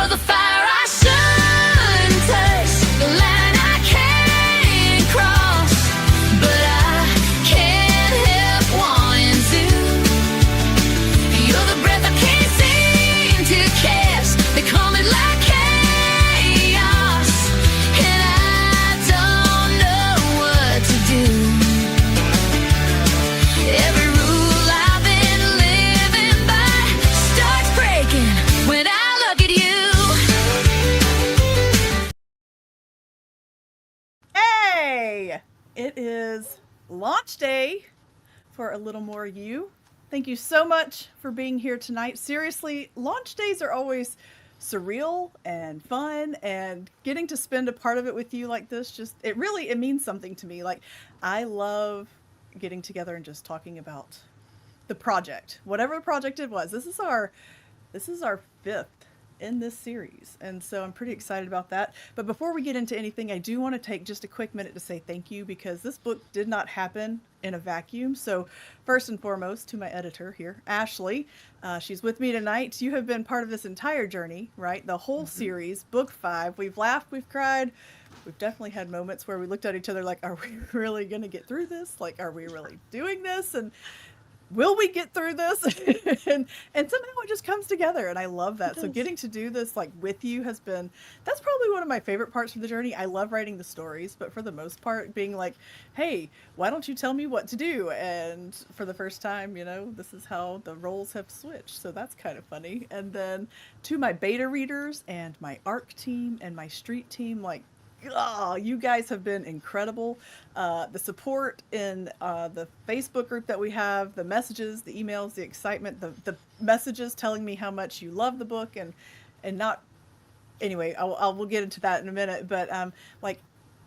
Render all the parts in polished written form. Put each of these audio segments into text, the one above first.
You're the fire I shouldn't touch, the line I can't cross, but I can't help wanting to. You're the breath I can't seem to catch, they coming like chaos, and I don't know what to do. Every rule I've been living by starts breaking when I look at you. Hey! It is launch day for A Little More You. Thank you so much for being here tonight. Seriously, launch days are always surreal and fun, and getting to spend a part of it with you like this, just it means something to me. Like, I love getting together and just talking about the project, whatever project it was. This is our fifth in this series, and so I'm pretty excited about that. But before we get into anything, I do want to take just a quick minute to say thank you, because this book did not happen in a vacuum. So first and foremost, to my editor here, Ashley, she's with me tonight. You have been part of this entire journey, right? The whole series, book 5. We've laughed, we've cried, we've definitely had moments where we looked at each other like, are we really going to get through this? Like, are we really doing this? And will we get through this? and somehow it just comes together, and I love that. So getting to do this like with you has been, that's probably one of my favorite parts of the journey. I love writing the stories, but for the most part, being like, hey, why don't you tell me what to do? And for the first time, this is how the roles have switched, so that's kind of funny. And then to my beta readers and my ARC team and my street team, like, oh, you guys have been incredible. The support in the Facebook group that we have, the messages, the emails, the excitement, the messages telling me how much you love the book, and not, anyway, we'll get into that in a minute. But like,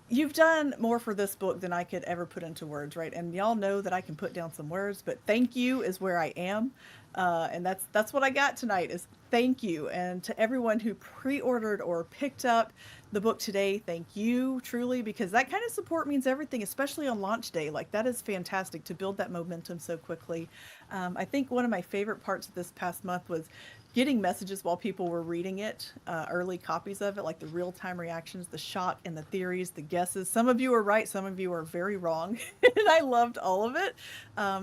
you've done more for this book than I could ever put into words, right? And y'all know that I can put down some words, but thank you is where I am. And that's what I got tonight, is thank you. And to everyone who pre-ordered or picked up the book today, thank you, truly, because that kind of support means everything, especially on launch day. Like, that is fantastic to build that momentum so quickly. I think one of my favorite parts of this past month was getting messages while people were reading it, early copies of it, like the real-time reactions, the shot and the theories, the guesses. Some of you are right, some of you are very wrong, and I loved all of it.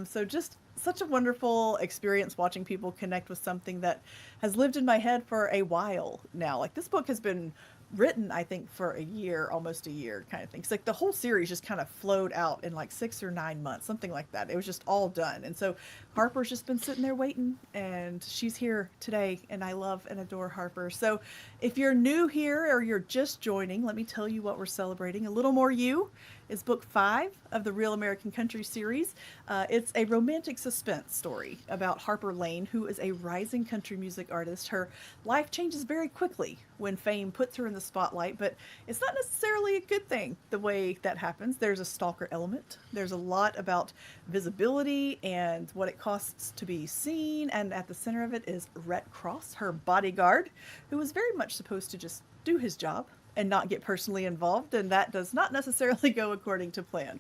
So just such a wonderful experience watching people connect with something that has lived in my head for a while now. Like, this book has been written, I think, for a year, almost a year kind of thing. It's like the whole series just kind of flowed out in like 6 or 9 months, something like that. It was just all done. And so Harper's just been sitting there waiting, and she's here today, and I love and adore Harper. So if you're new here or you're just joining, let me tell you what we're celebrating. A Little More You is book 5 of the Real American Country series. It's a romantic suspense story about Harper Lane, who is a rising country music artist. Her life changes very quickly when fame puts her in the spotlight, but it's not necessarily a good thing the way that happens. There's a stalker element. There's a lot about visibility and what it costs to be seen, and at the center of it is Rhett Cross, her bodyguard, who was very much supposed to just do his job and not get personally involved, and that does not necessarily go according to plan.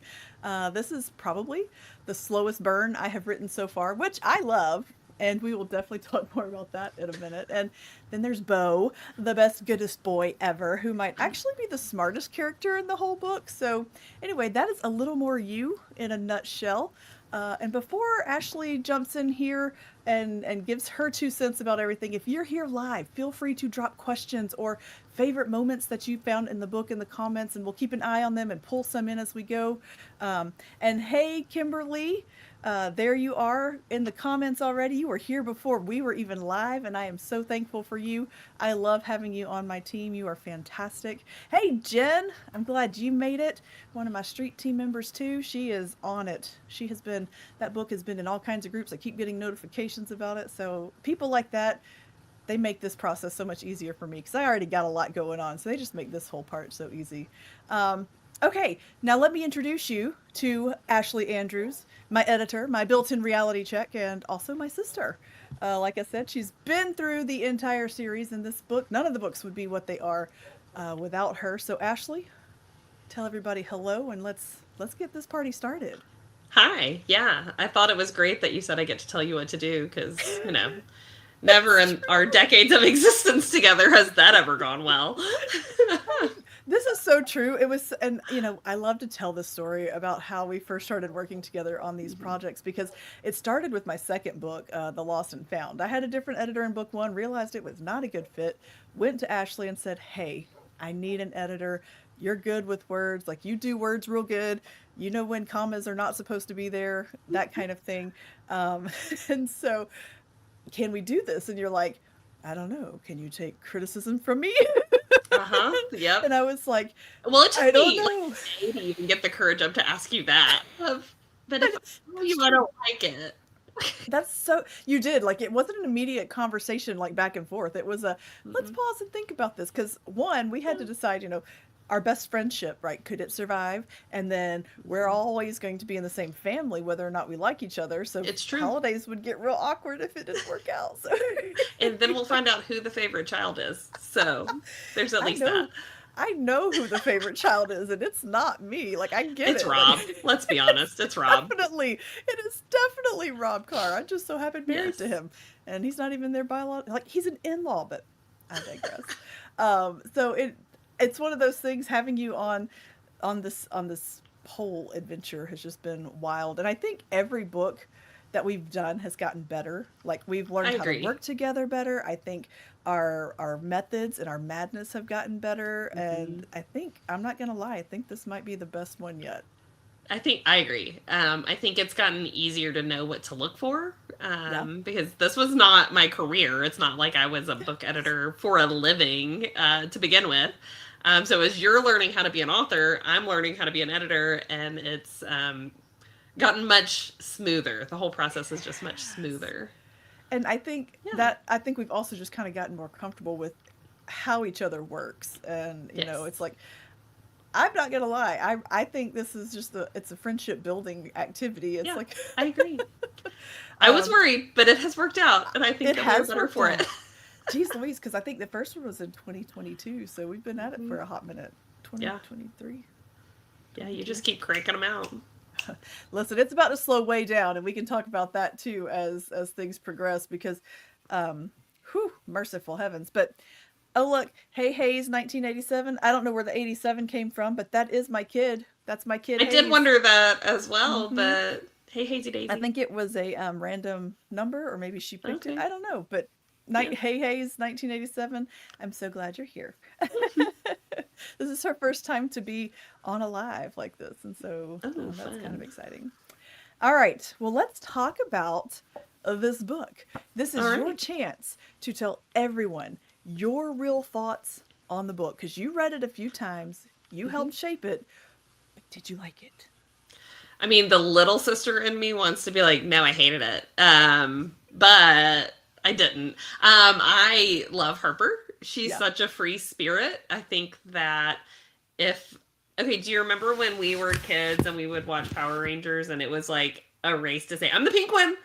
This is probably the slowest burn I have written so far, which I love, and we will definitely talk more about that in a minute. And then there's Bo, the best, goodest boy ever, who might actually be the smartest character in the whole book. So anyway, that is A Little More You in a nutshell. And before Ashley jumps in here and gives her 2 cents about everything, if you're here live, feel free to drop questions or favorite moments that you found in the book in the comments, and we'll keep an eye on them and pull some in as we go. And hey, Kimberly, there you are in the comments already. You were here before we were even live, and I am so thankful for you. I love having you on my team. You are fantastic. Hey, Jen, I'm glad you made it. One of my street team members too. She is on it. She has been, that book has been in all kinds of groups. I keep getting notifications about it. So people like that, they make this process so much easier for me, because I already got a lot going on. So they just make this whole part so easy. Okay, now let me introduce you to Ashley Andrews, my editor, my built-in reality check, and also my sister. Like I said, she's been through the entire series in this book. None of the books would be what they are without her. So Ashley, tell everybody hello, and let's get this party started. Hi. Yeah, I thought it was great that you said I get to tell you what to do, because, Never in our decades of existence together has that ever gone well. This is so true. It was, and I love to tell this story about how we first started working together on these projects because it started with my second book, The Lost and Found. I had a different editor in book one, realized it was not a good fit, went to Ashley and said, "Hey, I need an editor. You're good with words. Like, you do words real good. You know when commas are not supposed to be there, that kind of thing." Um, and so, can we do this? And you're like, "I don't know. Can you take criticism from me?" Yep. And I was like, Well, it "I took don't me know." like a day to even get the courage up to ask you that. But if I tell you I don't like it. That's so, you did, like, it wasn't an immediate conversation, like, back and forth. It was a, let's Mhm. pause and think about this. Because one, we had to decide, our best friendship, right? Could it survive? And then we're always going to be in the same family, whether or not we like each other. So It's true. holidays would get real awkward if it didn't work out. So And then we'll find out who the favorite child is. So there's at I least know, that. I know who the favorite child is, and it's not me. Like, I get It's it. Rob. Like, Let's be honest. It's Rob. definitely, it is definitely Rob Carr. I just so happened married to Yes. him, and he's not even their biological. Like, he's an in-law, but I digress. So it's one of those things. Having you on this whole adventure has just been wild, and I think every book that we've done has gotten better. Like, we've I learned how to agree. work together better. I think our methods and our madness have gotten better, and I think, I'm not gonna lie, I think this might be the best one yet. I agree. I think it's gotten easier to know what to look for Yeah. because this was not my career. It's not like I was a book editor for a living to begin with. So as you're learning how to be an author, I'm learning how to be an editor, and it's gotten much smoother. The whole process is just much smoother. And Yeah. I think we've also just kind of gotten more comfortable with how each other works. And, Yes. it's like, I'm not gonna lie, I think this is just it's a friendship building activity. It's Yeah, like, I agree. I was um, worried, but it has worked out, and I think it that we're has better worked for out. it. Geez Louise, because I think the first one was in 2022, so we've been at it for Mhm. a hot minute. Yeah. 2023. Yeah, you just keep cranking them out. Listen, it's about to slow way down, and we can talk about that too as things progress because, whew, merciful heavens. But oh look, Hey Hayes, 1987. I don't know where the 87 came from, but that is my kid. That's my kid I did Hayes. wonder that as well, Hmm. but hey, Hazy I Daisy. think it was a random number, or maybe she picked it. Okay. I don't know, but Yeah. Hey Hayes, 1987. I'm so glad you're here. This is her first time to be on a live like this, and so Oh, that's kind of fun. exciting. All right, well, let's talk about this book. This is All your right. chance to tell everyone your real thoughts on the book because you read it a few times, you Mm-hmm. helped shape it. But did you like it? I mean, the little sister in me wants to be like, no, I hated it. But I didn't. I love Harper. She's Yeah. such a free spirit. I think that if okay, do you remember when we were kids and we would watch Power Rangers and it was like a race to say, I'm the pink one?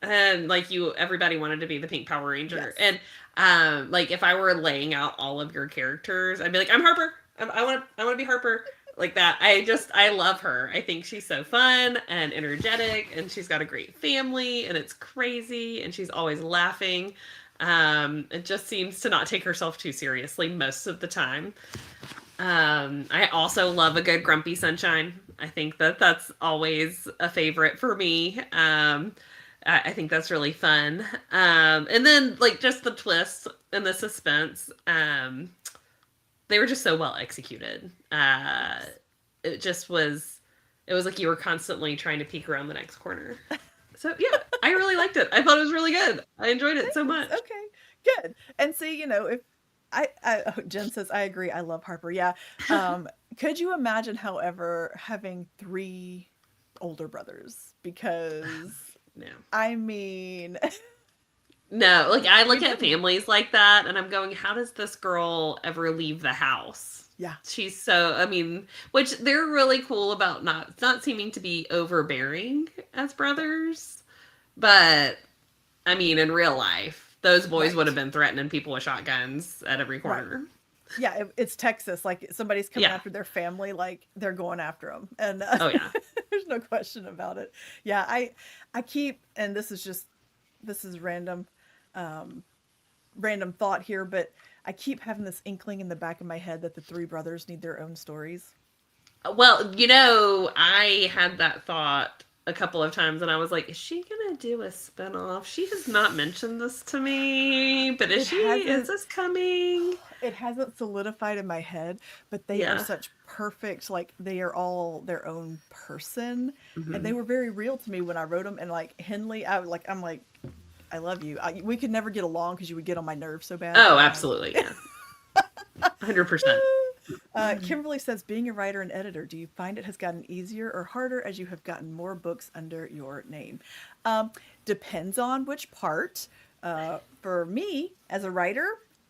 And like everybody wanted to be the pink Power Ranger. Yes. And like if I were laying out all of your characters, I'd be like, I'm Harper. I want to be Harper. Like that. I love her. I think she's so fun and energetic, and she's got a great family, and it's crazy, and she's always laughing. It just seems to not take herself too seriously most of the time. I also love a good grumpy sunshine. I think that that's always a favorite for me. I think that's really fun. And then like just the twists and the suspense. They were just so well executed. It just was. It was like you were constantly trying to peek around the next corner. So yeah, I really liked it. I thought it was really good. I enjoyed it so much. Okay, good. And see, if Jen says, I agree. I love Harper. Yeah. Could you imagine, however, having three older brothers? Because, No. I mean, No, like I look You at didn't. families like that and I'm going, how does this girl ever leave the house? yeah, She's so, I mean, which they're really cool about not seeming to be overbearing as brothers. But I mean, in real life, those boys Right. would have been threatening people with shotguns at every corner. yeah, it's Texas. Like, somebody's coming Yeah. after their family, like, they're going after them. And Oh yeah. there's no question about it. Yeah, I keep, and this is random. random thought here, but I keep having this inkling in the back of my head that the three brothers need their own stories. Well, I had that thought a couple of times and I was like, is she gonna do a spinoff? She has not mentioned this to me, but is this coming? It hasn't solidified in my head, but they are such perfect, like they are all their own person, and they were very real to me when I wrote them. And like Henley, I'm like, I love you. We could never get along because you would get on my nerves so bad. Oh, absolutely, yeah, 100%. Kimberly says, being a writer and editor, do you find it has gotten easier or harder as you have gotten more books under your name? Depends on which part. For me, as a writer,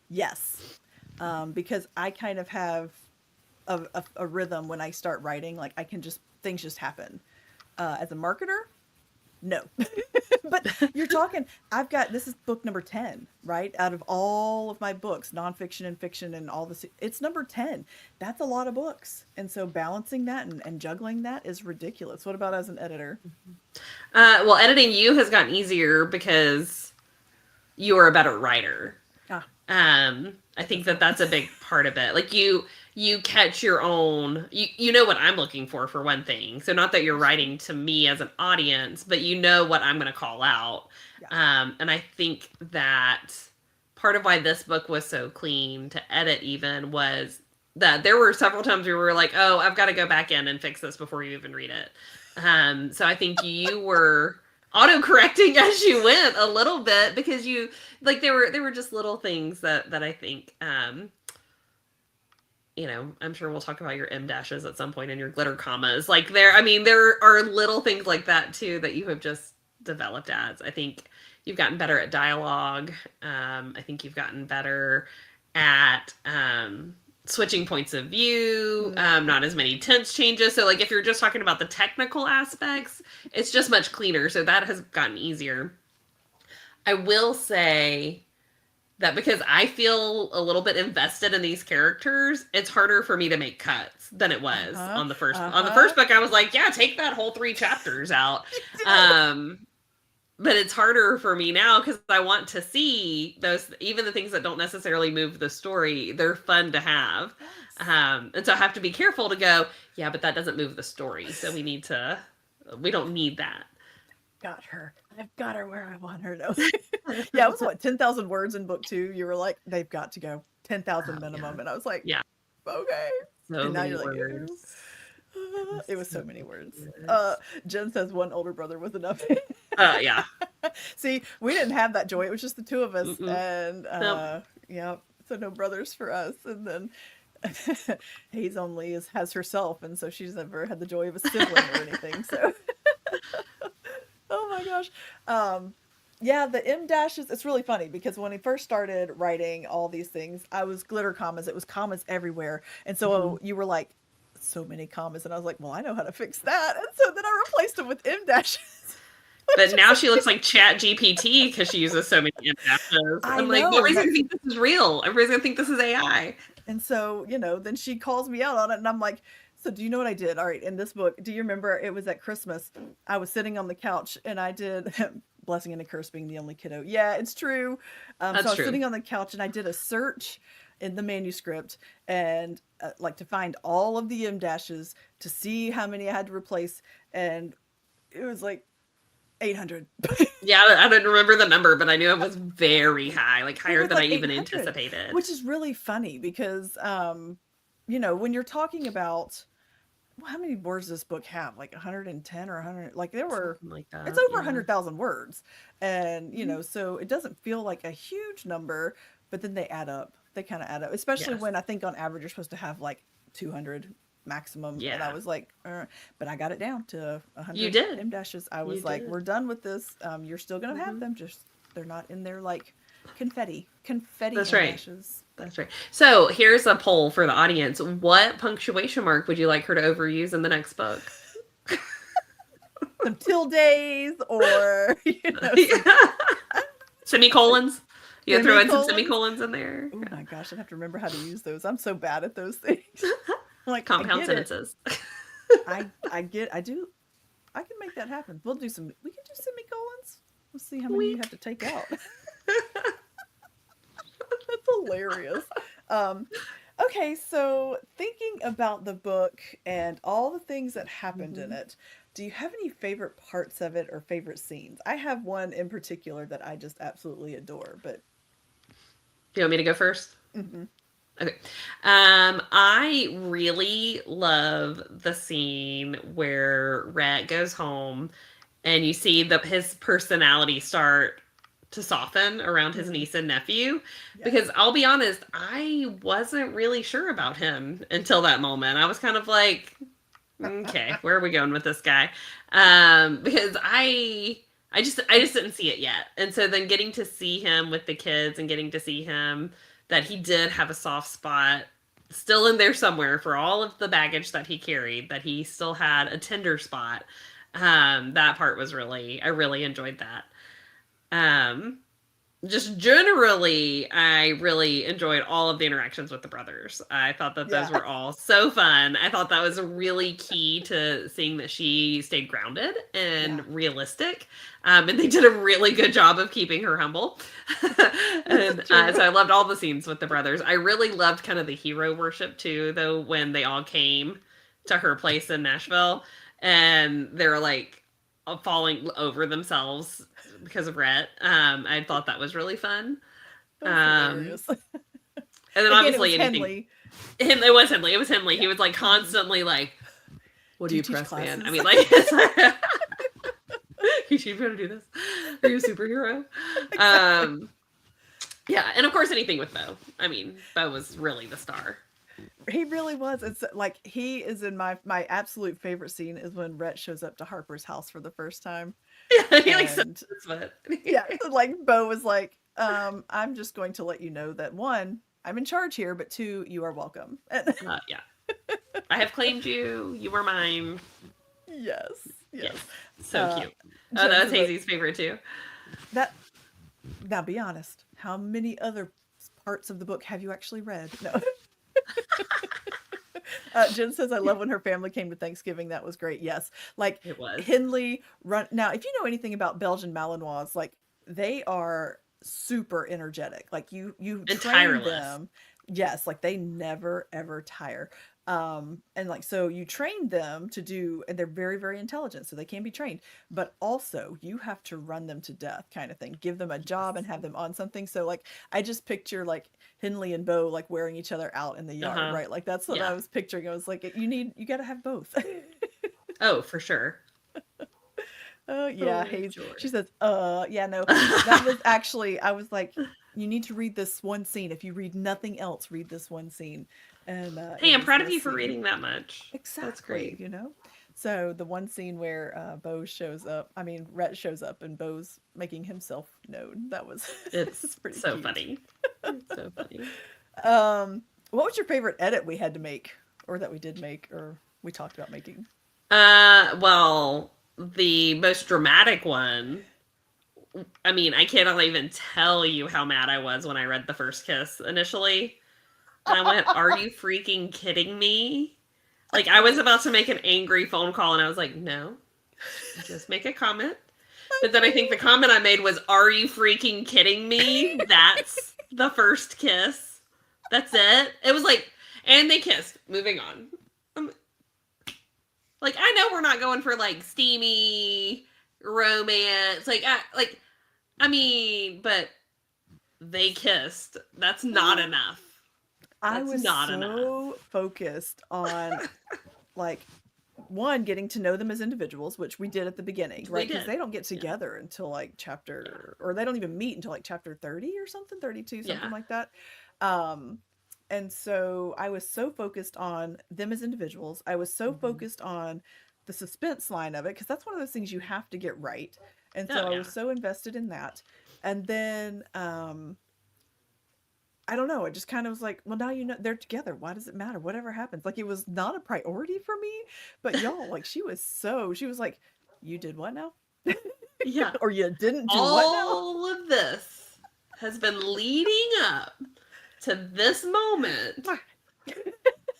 yes. Because I kind of have a rhythm when I start writing. Like things just happen. As a marketer, no. But you're talking, this is book number 10, right? Out of all of my books, nonfiction and fiction and all this, it's number 10. That's a lot of books. And so balancing that and juggling that is ridiculous. What about as an editor? Well, editing you has gotten easier because you are a better writer. I think that's a big part of it. Like you catch your own, you know what I'm looking for one thing. So not that you're writing to me as an audience, but you know what I'm going to call out. Yeah. And I think that part of why this book was so clean to edit even was that there were several times we were like, oh, I've got to go back in and fix this before you even read it. So I think you were auto-correcting as you went a little bit because you like there were just little things that I think I'm sure we'll talk about your M dashes at some point and your glitter commas. Like there are little things like that too that you have just developed as. I think you've gotten better at dialogue. I think you've gotten better at switching points of view, not as many tense changes. So like if you're just talking about the technical aspects, it's just much cleaner. So that has gotten easier. I will say that because I feel a little bit invested in these characters, it's harder for me to make cuts than it was on the first book. I was like, yeah, take that whole 3 chapters out. But it's harder for me now because I want to see those, even the things that don't necessarily move the story, they're fun to have. Yes. And so I have to be careful to go, yeah, but that doesn't move the story. So we don't need that. I've got her where I want her to. Yeah, it was 10,000 words in book 2. You were like, they've got to go 10,000 minimum. Yeah. And I was like, yeah, okay. So and now you're like, it was so many words. Jen says one older brother was enough. Yeah. See, we didn't have that joy. It was just the 2 of us. And yeah, so no brothers for us. And then Hayes only has herself, and so she's never had the joy of a sibling or anything. So oh my gosh. Yeah, the M dashes, it's really funny because when I first started writing all these things, I was glitter commas. It was commas everywhere. And so you were like, so many commas. And I was like, well, I know how to fix that. And so then I replaced them with M dashes. But now she looks like Chat GPT because she uses so many M dashes. I'm like, nobody's going to think this is real. Everybody's going to think this is AI. And so, then she calls me out on it. And I'm like, so do you know what I did? All right, in this book, do you remember it was at Christmas? I was sitting on the couch and I did blessing and a curse being the only kiddo. Yeah, it's true. So I was sitting on the couch and I did a search in the manuscript and like to find all of the M dashes to see how many I had to replace. And it was like 800. Yeah, I don't remember the number, but I knew it was very high, like higher than I even anticipated. Which is really funny because, when you're talking about, how many words does this book have? Like 110 or 100? Like there were, like that, it's over 100,000 words. And, so it doesn't feel like a huge number, but then they add up. They kind of add up, especially when I think on average you're supposed to have like 200 maximum. Yeah. And I was like, but I got it down to 100. You did. M dashes. I was like, we're done with this. You're still going to have them. Just, they're not in there like confetti. That's right. Dashes. That's right. So here's a poll for the audience. What punctuation mark would you like her to overuse in the next book? Some tildes or, semicolons. You throw in some semicolons in there. Oh my gosh, I'd have to remember how to use those. I'm so bad at those things. Like compound sentences. I can make that happen. We can do semicolons. We'll see how many you have to take out. That's hilarious. Um, okay, so thinking about the book and all the things that happened in Mhm. it, do you have any favorite parts of it or favorite scenes? I have one in particular that I just absolutely adore, but Do you want me to go first? mhm. Okay. I really love the scene where Rhett goes home and you see his personality start to soften around his Mm, niece and nephew. yes. Because I'll be honest, I wasn't really sure about him until that moment. I was kind of like, okay, where are we going with this guy? Because I just didn't see it yet. And so then getting to see him with the kids and getting to see him that he did have a soft spot still in there somewhere for all of the baggage that he carried, that he still had a tender spot. That part was I really enjoyed that. Um, just generally, I really enjoyed all of the interactions with the brothers. I thought that Yeah. those were all so fun. I thought that was really key to seeing that she stayed grounded Yeah. and realistic. And they did a really good job of keeping her humble. And True. so I loved all the scenes with the brothers. I really loved kind of the hero worship too, though, when they all came to her place in Nashville and they're like falling over themselves because of Rhett. I thought that was really fun. That was Um, hilarious. and then Again, it was obviously anything. Henley. It was Henley. It was Henley. He Yeah. was like Mhm. constantly like, "What Do do you you teach press, man?" I classes? mean, like, you should be able to do this. Are you a superhero? Um, yeah, and of course anything with Bo. I mean, Bo was really the star. He really was. It's like he is in my absolute favorite scene is when Rhett shows up to Harper's house for the first time. Yeah, he like said And his foot. yeah, like Bo was like, I'm just going to let you know that one, I'm in charge here, but two, you are welcome. And Yeah, I have claimed you. You were mine. yes, yes. Yes, so Uh, cute. Oh, Jen that was says Hazy's favorite too. that now be honest, how many other parts of the book have you actually read? No. Jen says, I love when her family came to Thanksgiving. That was great. Yes. Like It was. Henley run. Now, if you know anything about Belgian Malinois, like they are super energetic. Like you And train tireless. them. Yes. Like they never, ever tire. And like, so you train them to do, and they're very, very intelligent. So they can be trained, but also you have to run them to death kind of thing. Give them a job and have them on something. So like, I just picture like Henley and Bo like wearing each other out in the yard, Uh-huh. right? Like that's what Yeah. I was picturing. I was like, you got to have both. Oh, for sure. Oh yeah, For Hayes. sure. She says, yeah, no, that was actually, I was like, you need to read this one scene. If you read nothing else, read this one scene. And Hey, it I'm was proud of this you for scene. reading that much. Exactly, That's great. you know. So the one scene where Bo shows up, I mean, Rhett shows up, and Bo's making himself known. That was It's pretty so cute. funny. It's so funny. What was your favorite edit we had to make, or that we did make, or we talked about making? Well, the most dramatic one. I mean, I cannot even tell you how mad I was when I read the first kiss initially. And I went, "Are you freaking kidding me?" Like I was about to make an angry phone call and I was like, "No. Just make a comment." But then I think the comment I made was, "Are you freaking kidding me? That's the first kiss. That's it." It was like, and they kissed. Moving on. Like I know we're not going for like steamy romance. I mean, but they kissed. That's not enough. I That's was not so enough. focused on like one getting to know them as individuals, which we did at the beginning, We right? Because did. they don't get Yeah. together until like chapter, or they don't even meet until like chapter 30 or something, 32, something Yeah. like that. And so I was so focused on them as individuals. I was so Mhm. focused on the suspense line of it because that's one of those things you have to get right. And so Oh, I yeah. was so invested in that. And then I don't know. It just kind of was like, well, now you know they're together. Why does it matter? Whatever happens. Like it was not a priority for me. But y'all, like she was like, you did what now? Yeah. Or you didn't do what now? All of this has been leading up to this moment,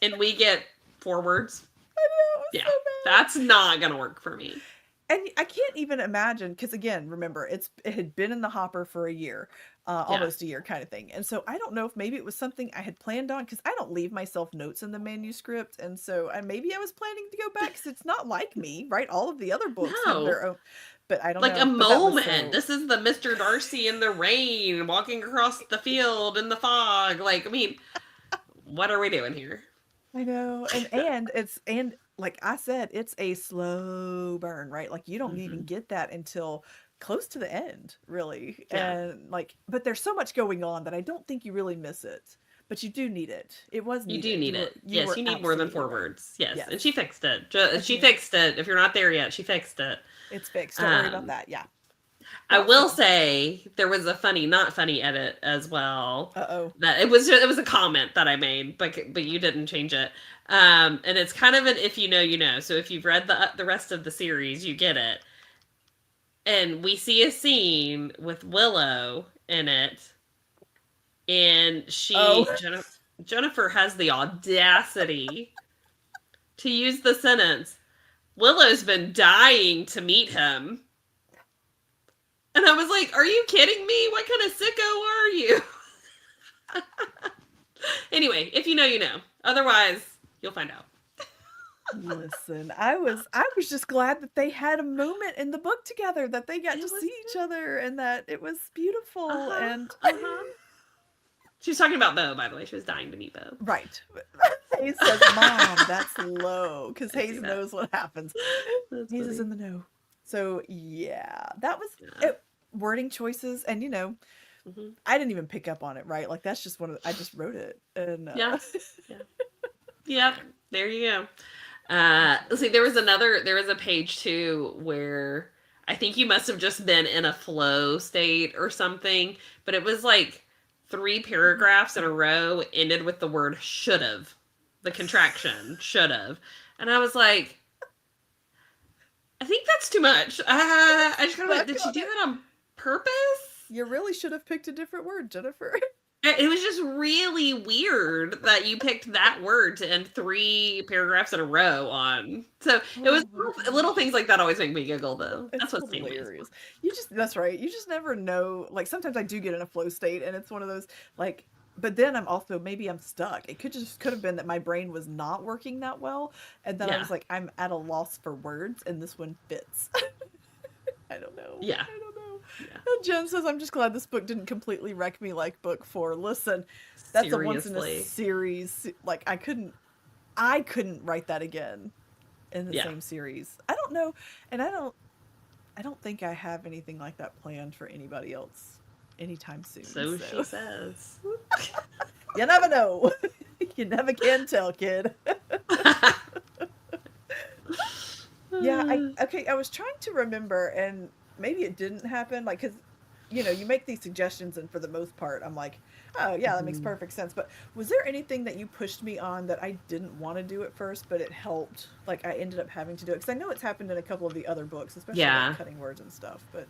and we get 4 words. I know, it was Yeah. so bad. That's not gonna work for me. And I can't even imagine, because again, remember, it had been in the hopper for a year, almost a year kind of thing. And so I don't know if maybe it was something I had planned on, because I don't leave myself notes in the manuscript. And so maybe I was planning to go back, because it's not like me, right? All of the other books have their No. own, but I don't Like know. a But that was moment. so- This is the Mr. Darcy in the rain, walking across the field in the fog. Like, I mean, what are we doing here? I know. And like I said, it's a slow burn, right? Like you don't even get that until close to the end, really. Yeah. And like, but there's so much going on that I don't think you really miss it. But you do need it. It was You needed. do need were- it. Yes, were you need more than absolutely 4 right. words. Yes. Yes. And she fixed it. She did. fixed it. If you're not there yet, she fixed it. It's fixed. Don't worry about Um, that. Yeah. I will say there was a funny, not funny edit as well. Uh-oh. That it was a comment that I made, but you didn't change it. And it's kind of an if you know, you know. So if you've read the rest of the series, you get it. And we see a scene with Willow in it, and Jennifer has the audacity to use the sentence, "Willow's been dying to meet him." And I was like, are you kidding me? What kind of sicko are you? Anyway, if you know, you know. Otherwise, you'll find out. Listen, I was just glad that they had a moment in the book together, that they got It to was see each other, and that it was beautiful. And She was talking about Bo, by the way. She was dying to meet Bo. right. Hayes says, "Mom, that's low," because I see Hayes that. knows what happens. That's Hayes is funny. in the know. So yeah, that was Yeah. it, wording choices, and Mhm. I didn't even pick up on it, right? Like that's just I just wrote it, and Yeah. Yep. There you go. Let's see, there was a page too where I think you must have just been in a flow state or something, but it was like 3 paragraphs in a row ended with the word should've, the contraction should've, and I was like, I think that's too much. I just kind of like, did she do that on purpose? you really should have picked a different word, Jennifer. It was just really weird that you picked that word to end 3 paragraphs in a row on. So it was little things like that always make me giggle, though. It's That's what's hilarious. That's right. You just never know. Like sometimes I do get in a flow state, and it's one of those like. But then maybe I'm stuck. It could have been that my brain was not working that well, and then I Yeah. was like, I'm at a loss for words, and this one fits. I don't know. Yeah. I don't know. Yeah. And Jen says, "I'm just glad this book didn't completely wreck me like book 4." Listen, that's a once in a Seriously. series. Like I couldn't write that again in the Yeah. same series. I don't know, and I don't think I have anything like that planned for anybody else anytime soon. So she says. You never know. You never can tell, kid. Yeah, I was trying to remember, and maybe it didn't happen, like, because, you make these suggestions, and for the most part, I'm like, oh, yeah, that makes perfect sense. But was there anything that you pushed me on that I didn't want to do at first, but it helped? Like, I ended up having to do it? Because I know it's happened in a couple of the other books, especially Yeah. like cutting words and stuff. But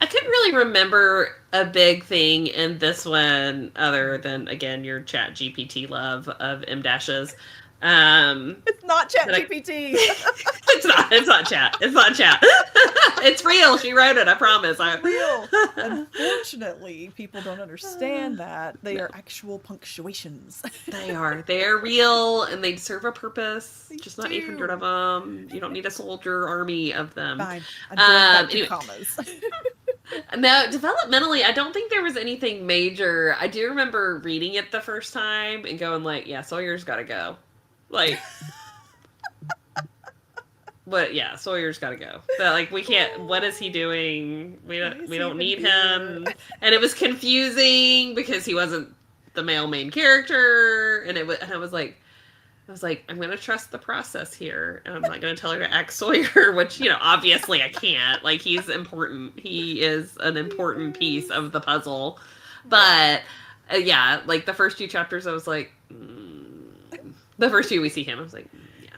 I couldn't really remember a big thing in this one other than, again, your Chat GPT love of M dashes. it's not But I- ChatGPT. It's not chat. It's not chat. It's real. She wrote it. I promise. Real. Unfortunately, people don't understand that. They are actual punctuations. They are. They're real and they serve a purpose. They Just not do. 800 of them. You don't need a soldier army of them. Fine. I'm going back to anyway. commas. Now, developmentally, I don't think there was anything major. I do remember reading it the first time and going like, yeah, Sawyer's got to go. Like, but yeah, Sawyer's got to go. But like, we can't. What is he doing? We Why don't. is We he don't even need him. here? And it was confusing because he wasn't the male main character, and I was like, I'm gonna trust the process here, and I'm not gonna tell her to act Sawyer, which obviously I can't. Like, he's important. He is an important piece of the puzzle. But yeah, like the first 2 chapters, I was like. The first 2 we see him, I was like, yeah.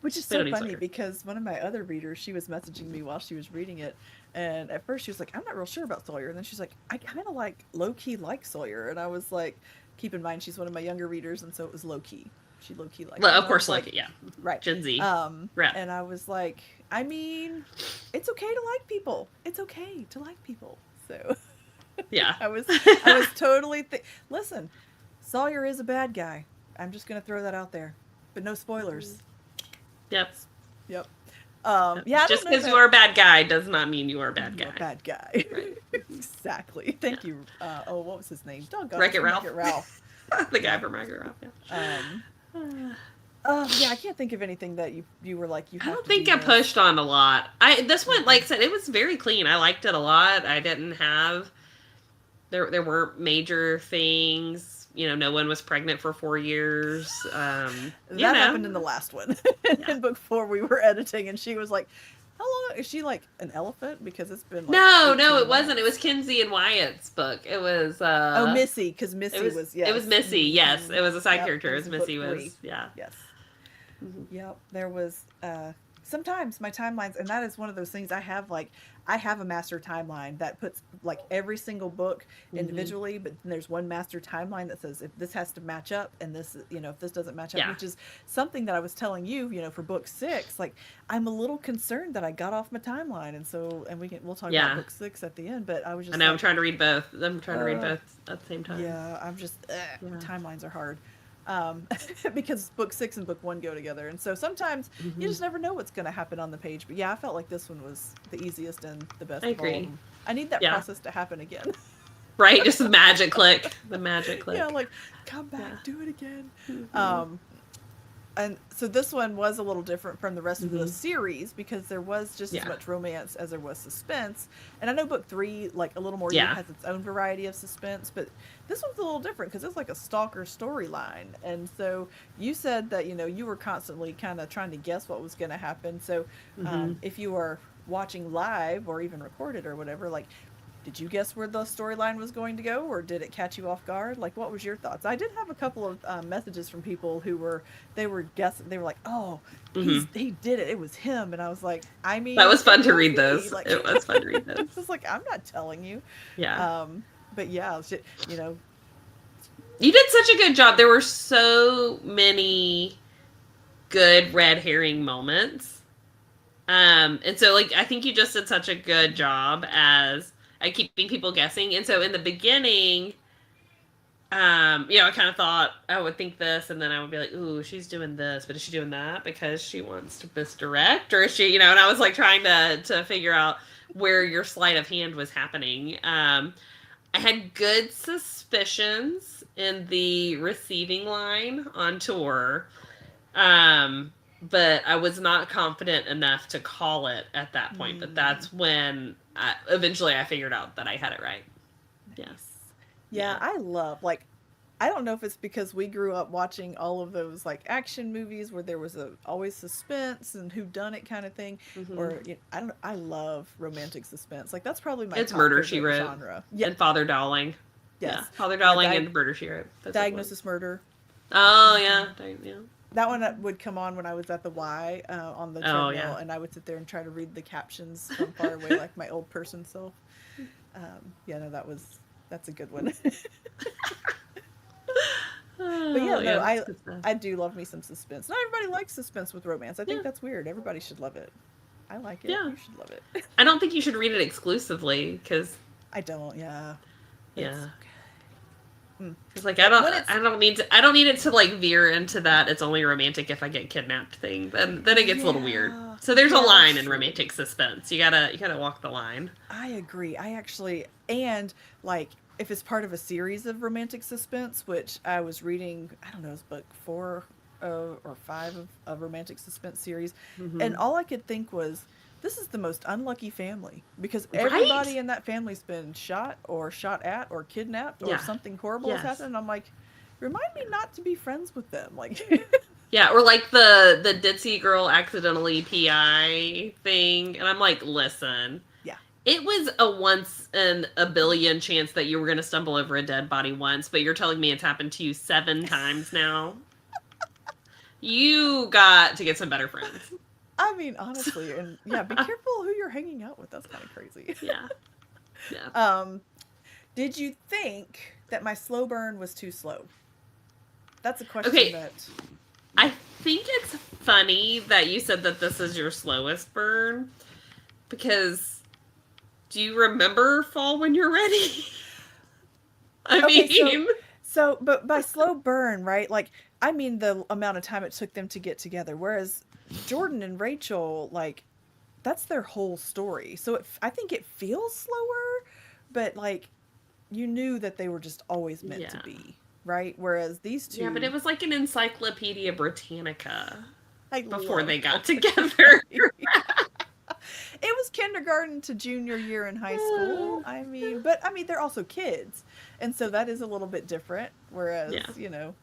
Which is They don't so need funny Sawyer. because one of my other readers, she was messaging me while she was reading it, and at first she was like, I'm not real sure about Sawyer, and then she's like, I kind of like low-key like Sawyer, and I was like, keep in mind she's one of my younger readers, and so it was low-key. She low key liked Well, it. of And I course, was like, yeah. right. Gen Z. Right. Rep. And I was like, I mean, it's okay to like people. It's okay to like people. So Yeah. I was totally listen, Sawyer is a bad guy. I'm just gonna throw that out there, but no spoilers. Yep. Yep. Yeah. I Just don't know because that you are a bad guy does not mean you are a bad you're guy. a bad guy. Right. Exactly. Thank you. What was his name? Doggone, Wreck-It it's Ralph. Wreck-It Ralph. The guy from Wreck-It Ralph. Yeah. Yeah, I can't think of anything that you were like you. I Have don't to think do I this. pushed on a lot. This one, like I said, it was very clean. I liked it a lot. I didn't have there weren't major things. You know, no one was pregnant for 4 years. That you know. happened in the last one. In book 4, we were editing, and she was like, "How long is she like an elephant?" Because it's been like No, 18 it wasn't. It was months. Kinsey and Wyatt's book. It was Oh, Missy, because Missy it was yes. it was Missy. Yes, it was a side Yep, character. It was in Missy. book Was 3. yeah. Yes. Mhm. Yep. There was sometimes my timelines, and that is one of those things I have. Like, I have a master timeline that puts like every single book individually, but then there's one master timeline that says if this has to match up, and this, if this doesn't match up, Yeah. which is something that I was telling you, for book 6. Like, I'm a little concerned that I got off my timeline, and we'll talk Yeah. about book 6 at the end. But I was just I know. I'm like, trying to read both. I'm trying to read both at the same time. yeah, I'm just Yeah. timelines are hard. Because book 6 and book 1 go together, and so sometimes you just never know what's going to happen on the page. But yeah, I felt like this one was the easiest and the best. I of all of agree. them. I need that Yeah. process to happen again. Right. Just the magic click. The magic click. Yeah, like come back, Yeah. do it again. And so this one was a little different from the rest of the series because there was just as Yeah. much romance as there was suspense. And I know book 3, like A Little More You, Yeah. has its own variety of suspense, but this one's a little different because it's like a stalker storyline. And so you said that, you were constantly kind of trying to guess what was going to happen. So if you are watching live or even recorded or whatever, like, did you guess where the storyline was going to go, or did it catch you off guard? Like, what was your thoughts? I did have a couple of messages from people who were guessing. They were like, "Oh, he did it. It was him." And I was like, "I mean, That was fun to it read me." those. Like, It was fun to read those. it's just like, I'm not telling you. Yeah. But yeah, it's just, You did such a good job. There were so many good red herring moments. And so like I think you just did such a good job at keeping people guessing. And so in the beginning, I kind of thought I would think this, and then I would be like, "Ooh, she's doing this, but is she doing that because she wants to misdirect, or is she?" And I was like trying to figure out where your sleight of hand was happening. I had good suspicions in the receiving line on tour, but I was not confident enough to call it at that point. But that's when eventually I figured out that I had it right. Yes. Yeah, I love, like, I don't know if it's because we grew up watching all of those like action movies where there was always suspense and whodunit kind of thing, or I love romantic suspense. Like, that's probably my It's top Murder, favorite She Wrote. genre. Yeah, And Father Dowling. yes. Yeah. Father Dowling Di- and Murder, She Wrote. That's Diagnosis Murder. Oh, yeah. Yeah. That one would come on when I was at the Y on the treadmill, yeah. and I would sit there and try to read the captions from far away, like my old person self. Yeah, no, that's a good one. But yeah, no, that's good stuff. I do love me some suspense. Not everybody likes suspense with romance. I think Yeah. that's weird. Everybody should love it. I like it. Yeah. You should love it. I don't think you should read it exclusively because I don't. Yeah. But it's yeah. okay. It's like I don't need it to like veer into that it's only romantic if I get kidnapped thing. Then it gets a little weird. Yeah. So there's a Yeah, line that's in romantic suspense. You gotta walk the line. I agree. I actually, and like, if it's part of a series of romantic suspense, which I was reading, I don't know, it's book 4 or 5 of a romantic suspense series, and all I could think was, this is the most unlucky family because everybody Right? in that family's been shot at or kidnapped or Yeah. something horrible has Yes. happened. I'm like, remind me not to be friends with them. Like, Yeah, or like the ditzy girl accidentally PI thing, and I'm like, listen. Yeah. It was a once in a billion chance that you were going to stumble over a dead body once, but you're telling me it's happened to you 7 times now? You got to get some better friends. I mean, honestly, and yeah, be careful who you're hanging out with. That's kind of crazy. Yeah. Yeah. Did you think that my slow burn was too slow? That's a question Okay. that I think it's funny that you said that this is your slowest burn, because do you remember Fall When You're Ready? I Okay, mean, so, but by slow burn, right? Like, I mean the amount of time it took them to get together. Whereas Jordan and Rachel, like, that's their whole story. So I think it feels slower, but like, you knew that they were just always meant to yeah. be, right? Whereas these two, Yeah, but it was like an Encyclopedia Britannica I before love they got Fall When together. You're Ready. It was kindergarten to junior year in high school. I mean, but I mean, they're also kids. And so that is a little bit different. Whereas, Yeah. you know,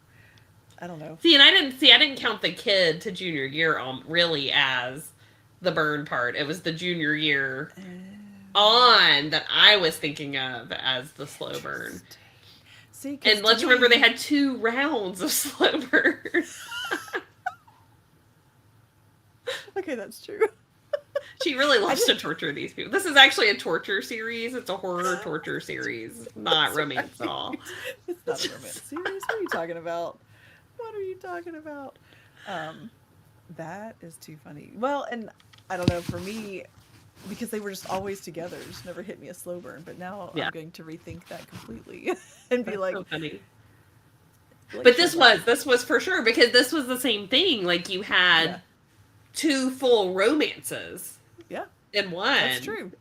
I don't know. See, I didn't count the kid to junior year really as the burn part. It was the junior year on that I was thinking of as the slow burn. Interesting. See, 'cause And let's to remember they me- had 2 rounds of slow burn. Okay, that's true. She really loves to torture these people. This is actually a torture series. It's a horror torture series, not That's romance at right. all. It's not a romance series. What are you talking about? What are you talking about? That is too funny. Well, and I don't know, for me, because they were just always together, it just never hit me a slow burn. But now Yeah. I'm going to rethink that completely and be That's like, so funny. like But Sherlock. this was for sure, because this was the same thing. Like, you had Yeah. 2 full romances Yeah, in one. that's true.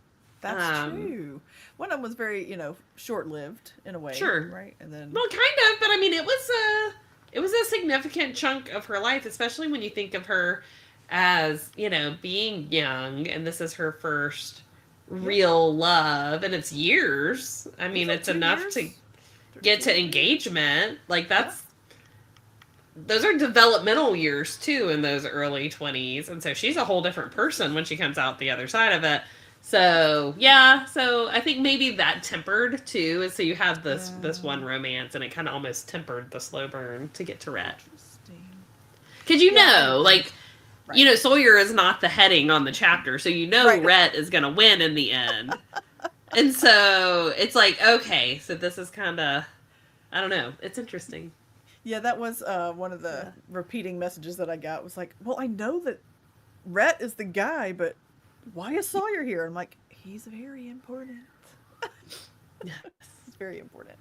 That's Um, true. One of them was very, you know, short-lived in a way. Sure. Right? And then Well, kind of, but I mean, it was a significant chunk of her life, especially when you think of her as, you know, being young, and this is her first real love, and it's years. I mean, like it's 2 enough years? to get to 2 years? engagement. Like, that's those are developmental years too, in those early 20s, and so she's a whole different person when she comes out the other side of it. So yeah, so I think maybe that tempered too, and so you have this one romance, and it kind of almost tempered the slow burn to get to Rhett. Interesting. Because you Yeah, know, I- like, Right. you know, Sawyer is not the heading on the chapter, so you know Right. Rhett is going to win in the end. And so it's like, okay, so this is kind of, I don't know, it's interesting. Yeah, that was one of the repeating messages that I got was like, well, I know that Rhett is the guy, but why is Sawyer here? I'm like, he's very important. It's very important.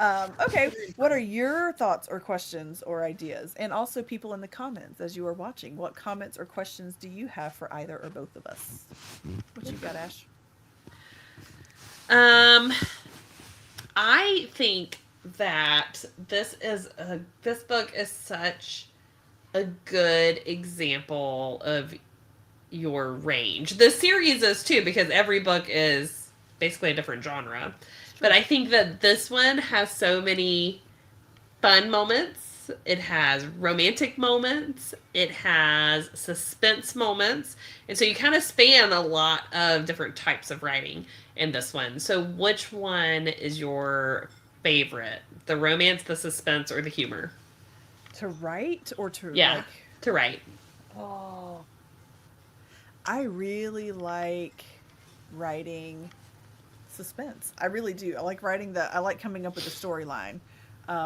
Okay, what are your thoughts or questions or ideas? And also people in the comments as you are watching, what comments or questions do you have for either or both of us? What you got, Ash? I think that this book is such a good example of your range. The series is too, because every book is basically a different genre. But I think that this one has so many fun moments. It has romantic moments. It has suspense moments. And so you kind of span a lot of different types of writing in this one. So which one is your favorite? The romance, the suspense, or the humor? To write or to Yeah, like to write. Oh, I really like writing suspense. I really do. I like writing I like coming up with a storyline.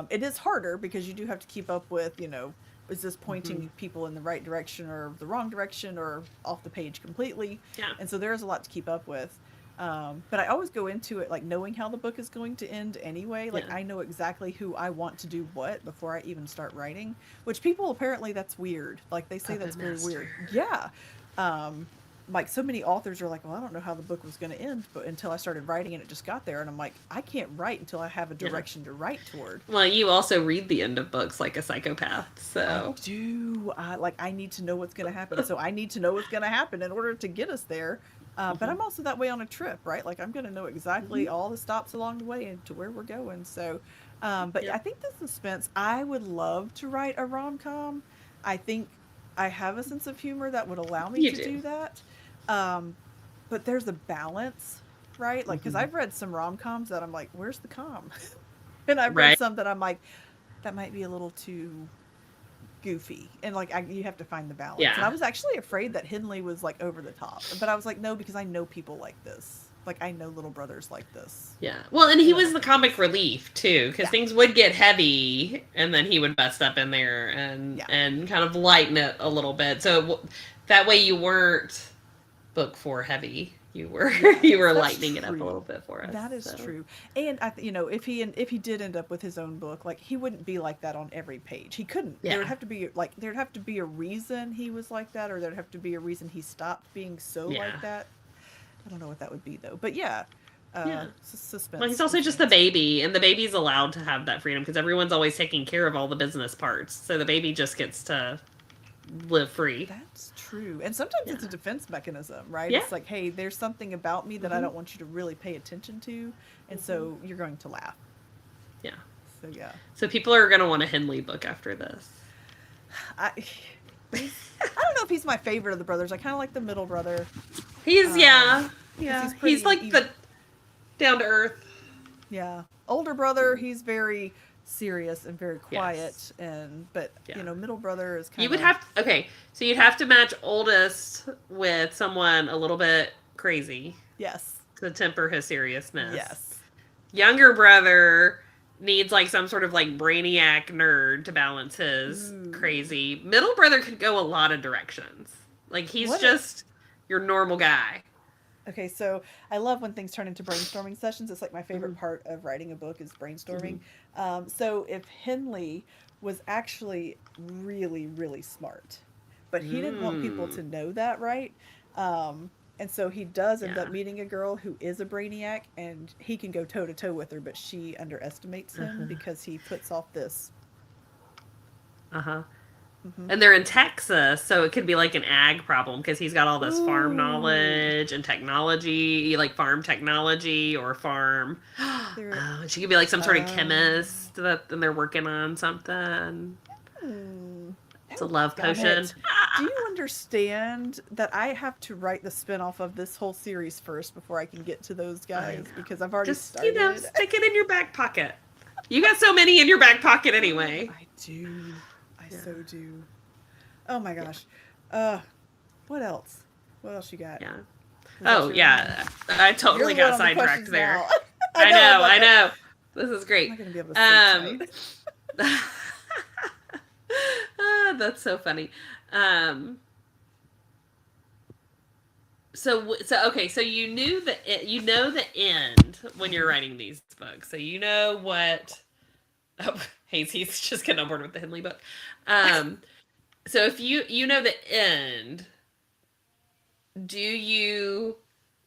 It is harder because you do have to keep up with, you know, is this pointing people in the right direction or the wrong direction or off the page completely? Yeah. And so there's a lot to keep up with. But I always go into it like knowing how the book is going to end anyway. Like Yeah. I know exactly who I want to do what before I even start writing, which people apparently that's weird. Like they say Puppet that's very master. weird. Yeah. Like so many authors are like, well, I don't know how the book was going to end, but until I started writing and it just got there, and I'm like, I can't write until I have a direction to write toward. Well, you also read the end of books like a psychopath, so I do. I need to know what's going to happen, so I need to know what's going to happen in order to get us there. But I'm also that way on a trip, right? Like I'm going to know exactly all the stops along the way and to where we're going. So, but Yeah. I think the suspense. I would love to write a rom-com. I think I have a sense of humor that would allow me You to do. do that. But there's a balance, right? Like because I've read some rom-coms that I'm like, where's the com? And I've read Right. some that I'm like, that might be a little too goofy, and like you have to find the balance. Yeah. And I was actually afraid that Henley was like over the top, but I was like, no, because I know people like this. Like, I know little brothers like this. Yeah. Well, and he was the comic relief too, because things would get heavy, and then he would bust up in there and kind of lighten it a little bit. So that way you weren't book 4 heavy. You were you were lightening it up a little bit for us. That is true. And if he did end up with his own book, like, he wouldn't be like that on every page. He couldn't. Yeah. There'd have to be a reason he was like that, or there'd have to be a reason he stopped being so like that. I don't know what that would be though. But suspense. Well, he's also just the baby, and the baby's allowed to have that freedom because everyone's always taking care of all the business parts. So the baby just gets to live free. That's true. And sometimes it's a defense mechanism, right? Yeah. It's like, hey, there's something about me that I don't want you to really pay attention to, and so you're going to laugh. Yeah. So yeah. So people are going to want a Henley book after this. I don't know if he's my favorite of the brothers. I kind of like the middle brother. He's he's like easy. the down to earth. Yeah. Older brother, he's very serious and very quiet, Yes. but middle brother is kind of. You would have so you'd have to match oldest with someone a little bit crazy Yes. to temper his seriousness. Yes. Younger brother needs like some sort of like brainiac nerd to balance his crazy. Middle brother could go a lot of directions. Like he's just your normal guy. Okay, so I love when things turn into brainstorming sessions. It's like my favorite part of writing a book is brainstorming. So if Henley was actually really, really smart, but he didn't want people to know that, right? And so he does end up meeting a girl who is a brainiac, and he can go toe-to-toe with her, but she underestimates him because he puts off this. And they're in Texas, so it could be like an ag problem because he's got all this farm knowledge and technology, like farm technology or farm. She could be like some sort of chemist and they're working on something. It's a love potion. Do you understand that I have to write the spinoff of this whole series first before I can get to those guys? Because I've already started. Stick it in your back pocket. You got so many in your back pocket anyway. I do. I so do. Oh my gosh. What else? What else you got? Yeah. Oh yeah. I totally got on the sidetracked questions there. now. I know. This is great. I'm not gonna be able to sleep tonight. That's so funny. So you knew the end when you're writing these books. So you know what. Oh, Hazy's just getting on board with the Henley book. So if you know the end, do you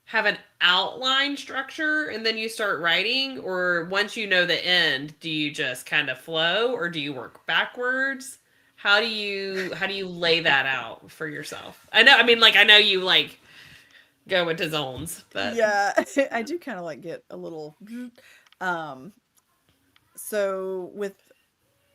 have an outline structure and then you start writing, or once you know the end, do you just kind of flow, or do you work backwards? How do you lay that out for yourself? I know you like go into zones, but yeah, I do kind of like get a little. So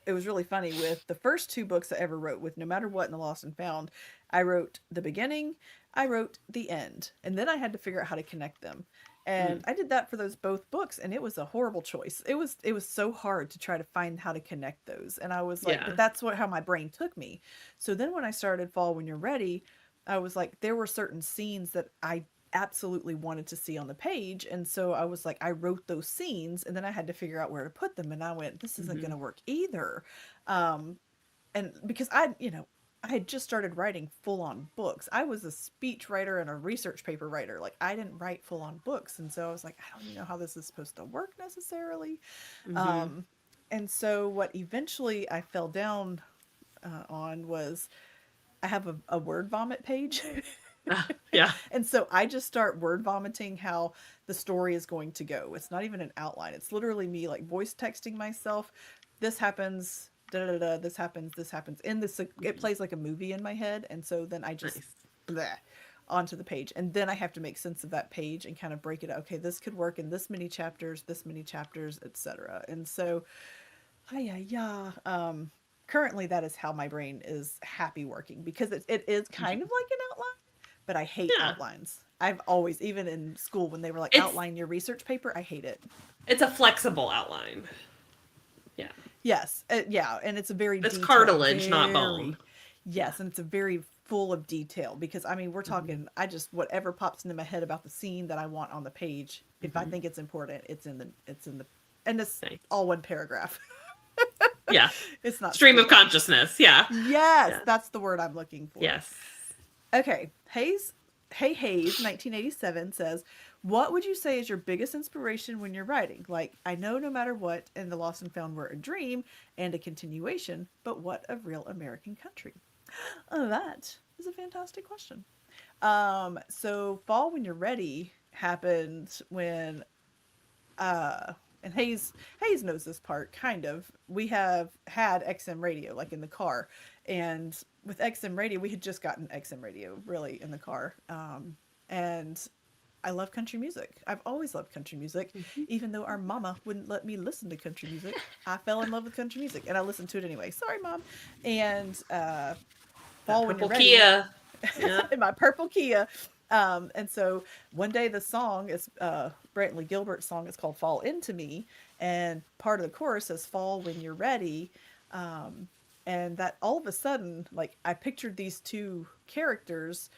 it was really funny with the first 2 books I ever wrote with No Matter What and The Lost and Found. I wrote the beginning, I wrote the end, and then I had to figure out how to connect them. And I did that for those both books, and it was a horrible choice. It was so hard to try to find how to connect those. And I was like, but that's how my brain took me. So then when I started Fall When You're Ready, I was like, there were certain scenes that I absolutely wanted to see on the page, and so I was like, I wrote those scenes, and then I had to figure out where to put them, and I went, this isn't going to work either. And because I had just started writing full-on books. I was a speech writer and a research paper writer. Like, I didn't write full-on books, and so I was like, I don't even know how this is supposed to work necessarily. And so what eventually I fell down on was I have a word vomit page. yeah. And so I just start word vomiting how the story is going to go. It's not even an outline. It's literally me like voice texting myself. This happens, this happens, this happens. It plays like a movie in my head. And so then I just onto the page. And then I have to make sense of that page and kind of break it out. Okay, this could work in this many chapters, etc. And so, currently that is how my brain is happy working, because it is kind of like an outline. But I hate outlines. I've always, even in school, when they were like, outline your research paper, I hate it. It's a flexible outline. Yeah. Yes. And it's a very It's detailed, cartilage, not bone. Yes, and it's a very full of detail, because I mean, we're talking, I just, whatever pops into my head about the scene that I want on the page, if I think it's important, and it's Nice. all one paragraph. Yeah. It's not Stream of split. consciousness. Yeah. Yes, Yeah. that's the word I'm looking for. Yes. Okay, Hayes 1987 says, what would you say is your biggest inspiration when you're writing? Like, I know No Matter What and The Lost and Found were a dream and a continuation, but what of Real American Country? Oh, that is a fantastic question. So Fall When You're Ready happened when and Hayes knows this part kind of. We have had XM radio like in the car, and with XM radio we had just gotten XM radio really in the car. And I love country music. I've always loved country music, even though our mama wouldn't let me listen to country music. I fell in love with country music and I listened to it anyway. Sorry, Mom. And Fall When You're Purple Ready. Kia. Yeah. In my purple Kia. And so one day the song is Brantley Gilbert's song is called Fall Into Me, and part of the chorus says Fall When You're Ready. And that all of a sudden, like, I pictured these two characters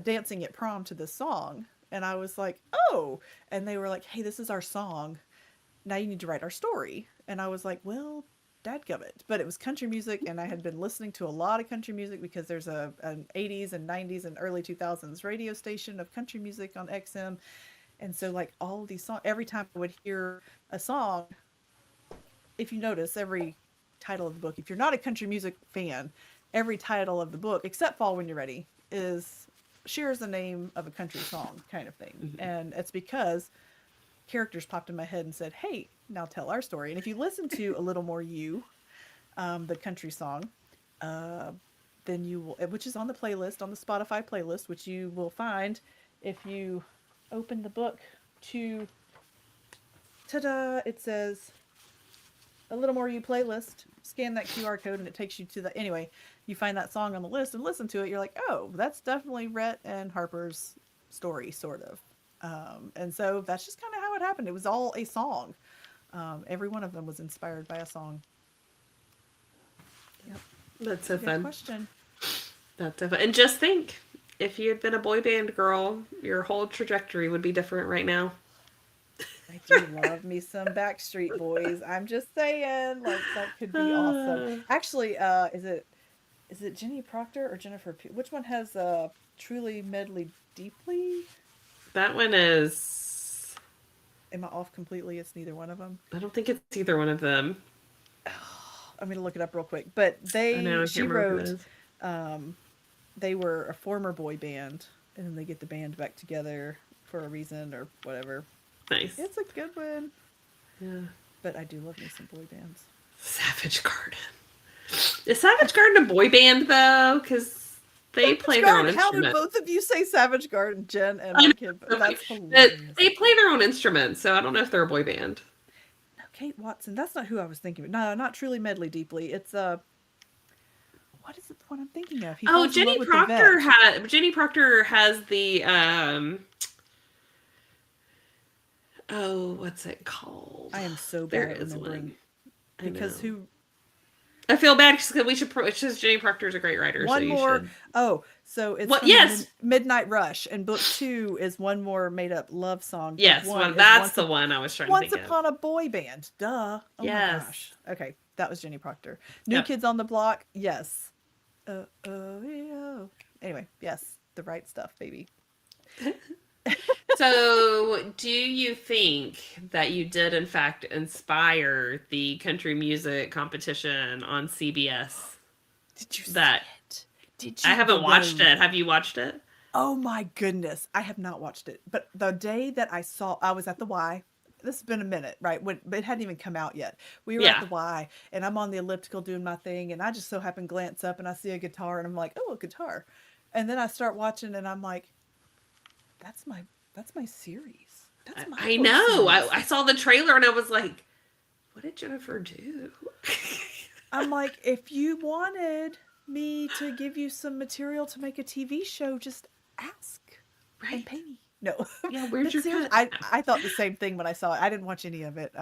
dancing at prom to this song, and I was like, oh, and they were like, hey, this is our song, now you need to write our story. And I was like, well, dadgummit. But it was country music, and I had been listening to a lot of country music because there's an 80s and 90s and early 2000s radio station of country music on XM. And so, like, all of these songs, every time I would hear a song, if you notice, every title of the book, if you're not a country music fan, every title of the book, except Fall When You're Ready, shares the name of a country song kind of thing. Mm-hmm. And it's because characters popped in my head and said, hey, now tell our story. And if you listen to A Little More You, the country song, then you will, which is on the playlist, on the Spotify playlist, which you will find if you open the book to, ta-da, it says A Little More You playlist. Scan that QR code and it takes you to the, anyway, you find that song on the list and listen to it. You're like, oh, that's definitely Rhett and Harper's story, sort of. And so that's just kind of how it happened. It was all a song. Every one of them was inspired by a song. Yep. That's so Good fun. question. That's so fun. And just think, if you had been a boy band girl, your whole trajectory would be different right now. I do love me some Backstreet Boys. I'm just saying, like, that could be awesome. Actually, is it Jenny Proctor or Jennifer Pugh? Which one has Truly Medley Deeply? That one is... Am I off completely? It's neither one of them. I don't think it's either one of them. I'm gonna look it up real quick. But I know, I she can't remember who it wrote, is. they were a former boy band, and then they get the band back together for a reason or whatever. Nice. It's a good one. Yeah. But I do love me some boy bands. Savage Garden. Is Savage Garden a boy band, though? Because they play their own How did instrument. both of you say Savage Garden, Jen and I my know. kid? That's hilarious. They play their own instruments, so I don't know if they're a boy band. No, Kate Watson. That's not who I was thinking of. No, not Truly Medley Deeply. It's what is it? The one I'm thinking of? He Oh, falls in love Jenny with the Proctor vet. Jenny Proctor has the oh, what's it called? I am so There bad at is remembering one. I because know. who? I feel bad because we should. It's just Jenny Proctor's a great writer. One so you more. should. Oh, so it's What- from the yes! Midnight Rush, and book 2 is one more made up love song. Book Yes, one is that's the one I was trying to Once think Upon a Boy Band. Duh. Oh Yes. my gosh. Okay, that was Jenny Proctor. New Yep. Kids on the Block. Yes. Yeah. Anyway, yes, the right stuff, baby. of. So, do you think that you did, in fact, inspire the country music competition on CBS? Did you see That- it? Did you? I haven't watched know? it. Have you watched it? Oh my goodness, I have not watched it. But the day that I was at the Y. This has been a minute, right? But it hadn't even come out yet. We were Yeah. at the Y, and I'm on the elliptical doing my thing, and I just so happen to glance up and I see a guitar, and I'm like, oh, a guitar. And then I start watching, and I'm like, that's my series. That's my I book know. series. I saw the trailer and I was like, what did Jennifer do? I'm like, if you wanted me to give you some material to make a TV show, just ask and pay me. No. Yeah, where's But your seriously, cut? I thought the same thing when I saw it. I didn't watch any of it.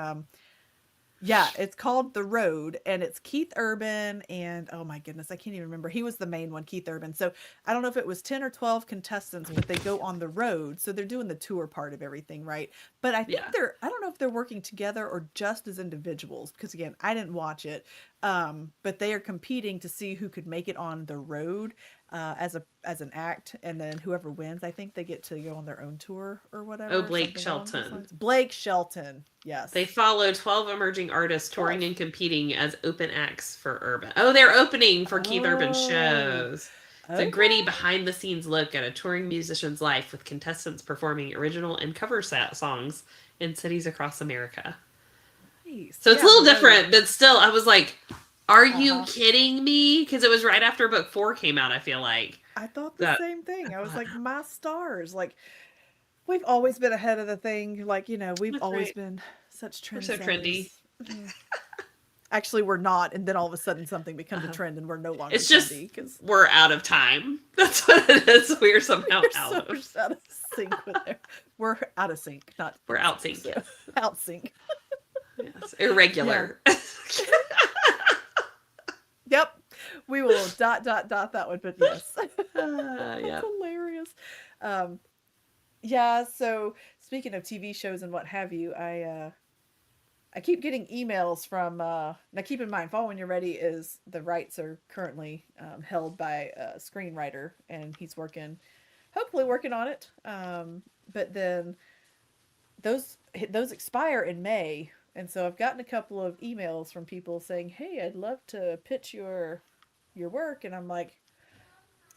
Yeah, it's called The Road, and it's Keith Urban and oh my goodness, I can't even remember. He was the main one, Keith Urban. So I don't know if it was 10 or 12 contestants, but they go on the road. So they're doing the tour part of everything, right? But I think Yeah. I don't know if they're working together or just as individuals, because again, I didn't watch it. But they are competing to see who could make it on the road as an act, and then whoever wins, I think they get to go on their own tour or whatever. Oh, Blake something along those Shelton. lines. Blake Shelton, yes. They follow 12 emerging artists touring 12. and competing as open acts for Urban. Oh, they're opening for Keith Urban Oh, shows. It's a okay. gritty behind the scenes look at a touring musician's life with contestants performing original and cover songs in cities across America. Nice. So it's Yeah, a little The Road. different, but still, I was like, are you Uh-huh. kidding me? Because it was right after book 4 came out, I feel like. I thought the That same thing. I was like, my stars. Like, we've always been ahead of the thing. Like, we've That's always right. been such We're trendsetters. so trendy. Mhm. Actually, we're not. And then all of a sudden something becomes a Uh-huh. trend and we're no longer It's just trendy because we're out of time. That's what it is. We're somehow we're out so of. much out of sync with it. We're out of sync, not We're in out sync. so- Yes. out sync. Yes. Irregular. Yep. We will dot that one, but yes. Yeah. That's hilarious. Yeah, so speaking of TV shows and what have you, I keep getting emails from now keep in mind, Fall When You're Ready is the rights are currently held by a screenwriter, and he's hopefully working on it. But then those expire in May, and so I've gotten a couple of emails from people saying, "Hey, I'd love to pitch your work," and I'm like,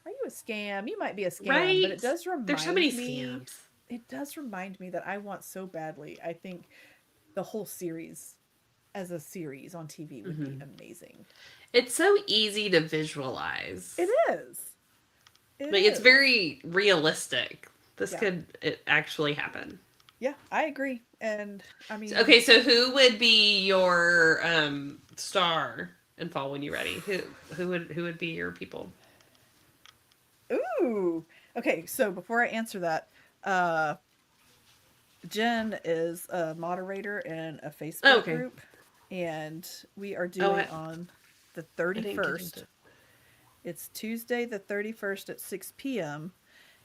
"Are you a scam? You might be a scam," Right? but it does There's so many remind me. scams. It does remind me that I want so badly. I think the whole series, as a series on TV, would be amazing. It's so easy to visualize. It is. Like it's very realistic. This Yeah. could actually happen. Yeah, I agree. And I mean, Okay, so who would be your star in Fall When You're Ready? Who would be your people? ooh. Okay, so before I answer that, Jen is a moderator in a Facebook okay. group, and we are doing on the I didn't get 31st. into it. It's Tuesday the 31st at 6 p.m.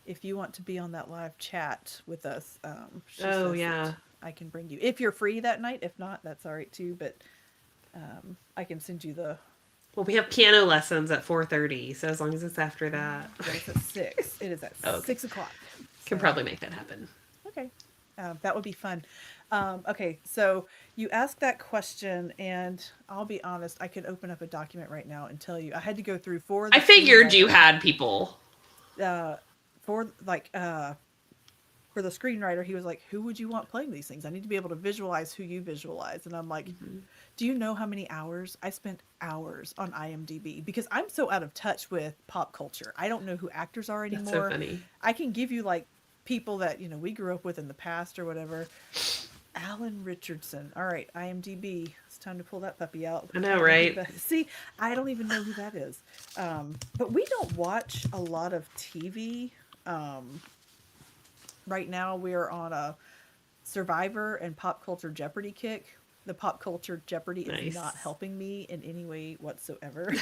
If you want to be on that live chat with us, she Oh, says yeah. that I can bring you. If you're free that night, if not, that's all right too. But I can send you the. Well, we have piano lessons at 4:30, so as long as it's after that, Yeah, it's at 6. It is at Oh, okay. 6 o'clock. can So, probably make that happen. Okay. That would be fun. Okay, so you asked that question, and I'll be honest, I could open up a document right now and tell you. I had to go through 4 of the I figured you screenwriters. had people. For the screenwriter, he was like, "Who would you want playing these things? I need to be able to visualize who you visualize." And I'm like, "Do you know how many hours I spent hours on IMDb? Because I'm so out of touch with pop culture. I don't know who actors are That's anymore. so funny. I can give you like people that we grew up with in the past or whatever." Alan Richardson. All right, IMDb. It's time to pull that puppy out. I know, right? See, I don't even know who that is. But we don't watch a lot of TV. Right now, we're on a Survivor and Pop Culture Jeopardy kick. The Pop Culture Jeopardy Nice. is not helping me in any way whatsoever.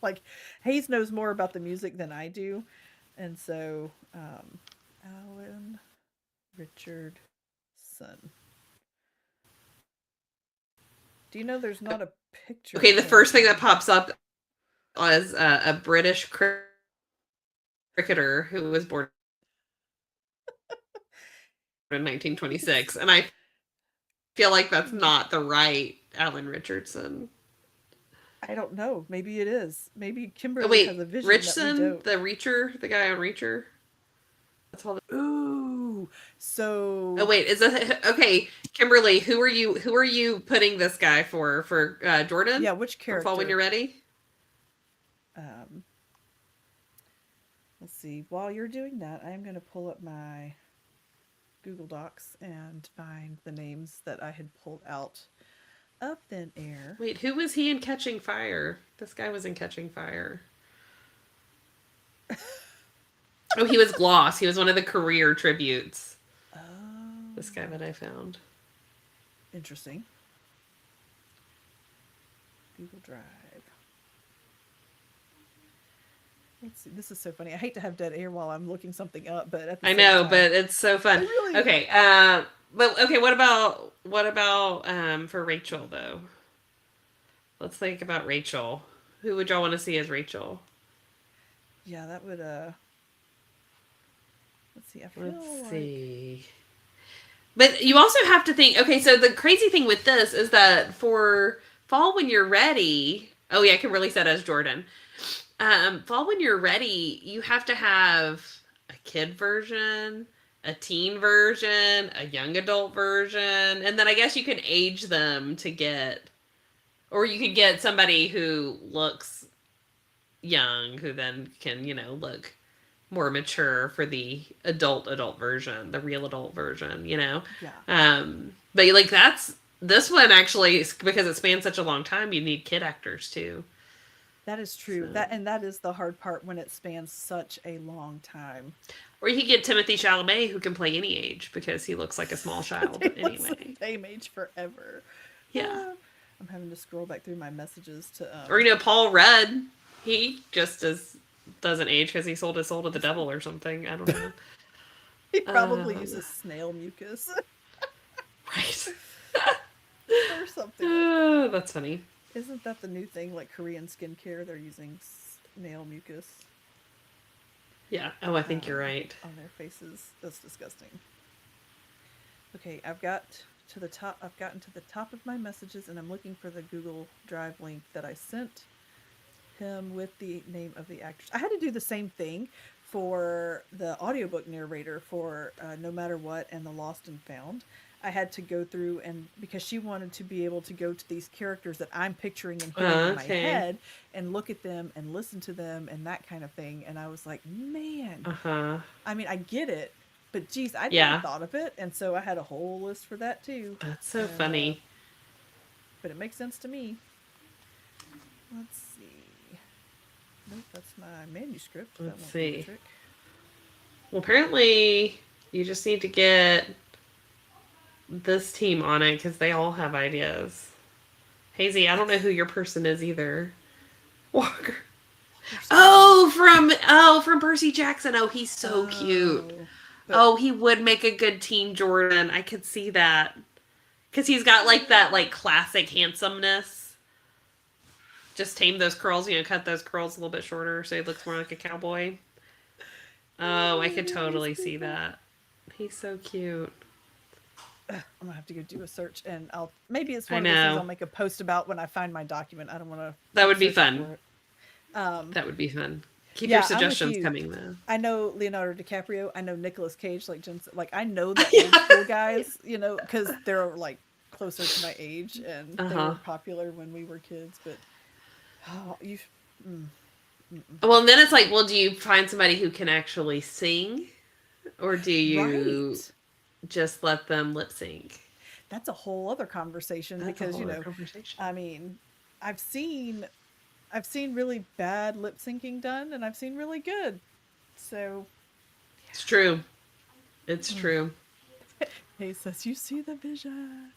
Like, Hayes knows more about the music than I do. And so, Alan Richardson. Do you know there's not a picture? Okay, of the him? first thing that pops up was a British cricketer who was born in 1926, and I feel like that's not the right Alan Richardson. I don't know. Maybe it is. Maybe Kimberly Oh wait, has a vision that we Richson, don't. the Reacher, the guy on Reacher. That's all. Ooh. So. Oh wait, is that okay? Kimberly, who are you putting this guy for Jordan? Yeah, which For character? Fall When You're Ready. Let's see. While you're doing that, I'm going to pull up my Google Docs and find the names that I had pulled out of thin air. Wait, who was he in Catching Fire? This guy was in Catching Fire. Oh, he was Gloss. He was one of the career tributes. Oh. This guy that I found. Interesting. Google Drive. Let's see. This is so funny. I hate to have dead air while I'm looking something up, but at the I same know, time, but it's so fun. it really is. Okay, but okay, what about for Rachel though? Let's think about Rachel. Who would y'all want to see as Rachel? Yeah, that would let's see. I feel Let's like see. But you also have to think, okay, so the crazy thing with this is that for Fall When You're Ready, oh yeah, I can release that as Jordan. Fall When You're Ready, you have to have a kid version, a teen version, a young adult version, and then I guess you can age them to get, or you could get somebody who looks young, who then can, look more mature for the adult version, the real adult version, yeah. But like this one actually, because it spans such a long time, you need kid actors too. That is true. So- That is the hard part when it spans such a long time. Or you could get Timothy Chalamet, who can play any age because he looks like a small child They look anyway. the same age forever. Yeah. I'm having to scroll back through my messages to. Or Paul Rudd, he just doesn't age because he sold his soul to the devil or something. I don't know. He probably uses snail mucus Right. or something. That's funny. Isn't that the new thing? Like Korean skincare, they're using snail mucus Yeah. Oh, I think you're right. on their faces. That's disgusting. Okay, I've gotten to the top of my messages, and I'm looking for the Google Drive link that I sent him with the name of the actress. I had to do the same thing for the audiobook narrator for No Matter What and The Lost and Found. I had to go through, and because she wanted to be able to go to these characters that I'm picturing and hearing in my Okay. head and look at them and listen to them and that kind of thing. And I was like, man, Uh-huh. I mean, I get it, but geez, I Yeah. never thought of it. And so I had a whole list for that too. That's so And, funny. but it makes sense to me. Let's see. Nope, that's my manuscript. That Let's won't do the see. trick. Well, apparently you just need to get this team on it because they all have ideas. Hazy, I don't know who your person is either. Walker. From Percy Jackson. Oh, he's so cute. But- Oh, he would make a good teen Jordan. I could see that. Because he's got like that like classic handsomeness. Just tame those curls, cut those curls a little bit shorter so he looks more like a cowboy. Oh, I could totally see that. He's so cute. I'm gonna have to go do a search, and maybe it's I one of those things know. I'll make a post about when I find my document. I don't want to. That would be fun. That That would be fun. Keep Yeah, your I'm with suggestions you. coming though. I know Leonardo DiCaprio. I know Nicolas Cage. Like Jen said, like I know the old school guys. Because they're like closer to my age, and they Uh-huh. were popular when we were kids. But Well, and then it's like, well, do you find somebody who can actually sing? Or do you right. just let them lip sync? That's a whole other conversation That's a because whole other conversation. I mean, I've seen really bad lip syncing done, and I've seen really good. So It's true. It's true. he says, "You see the vision."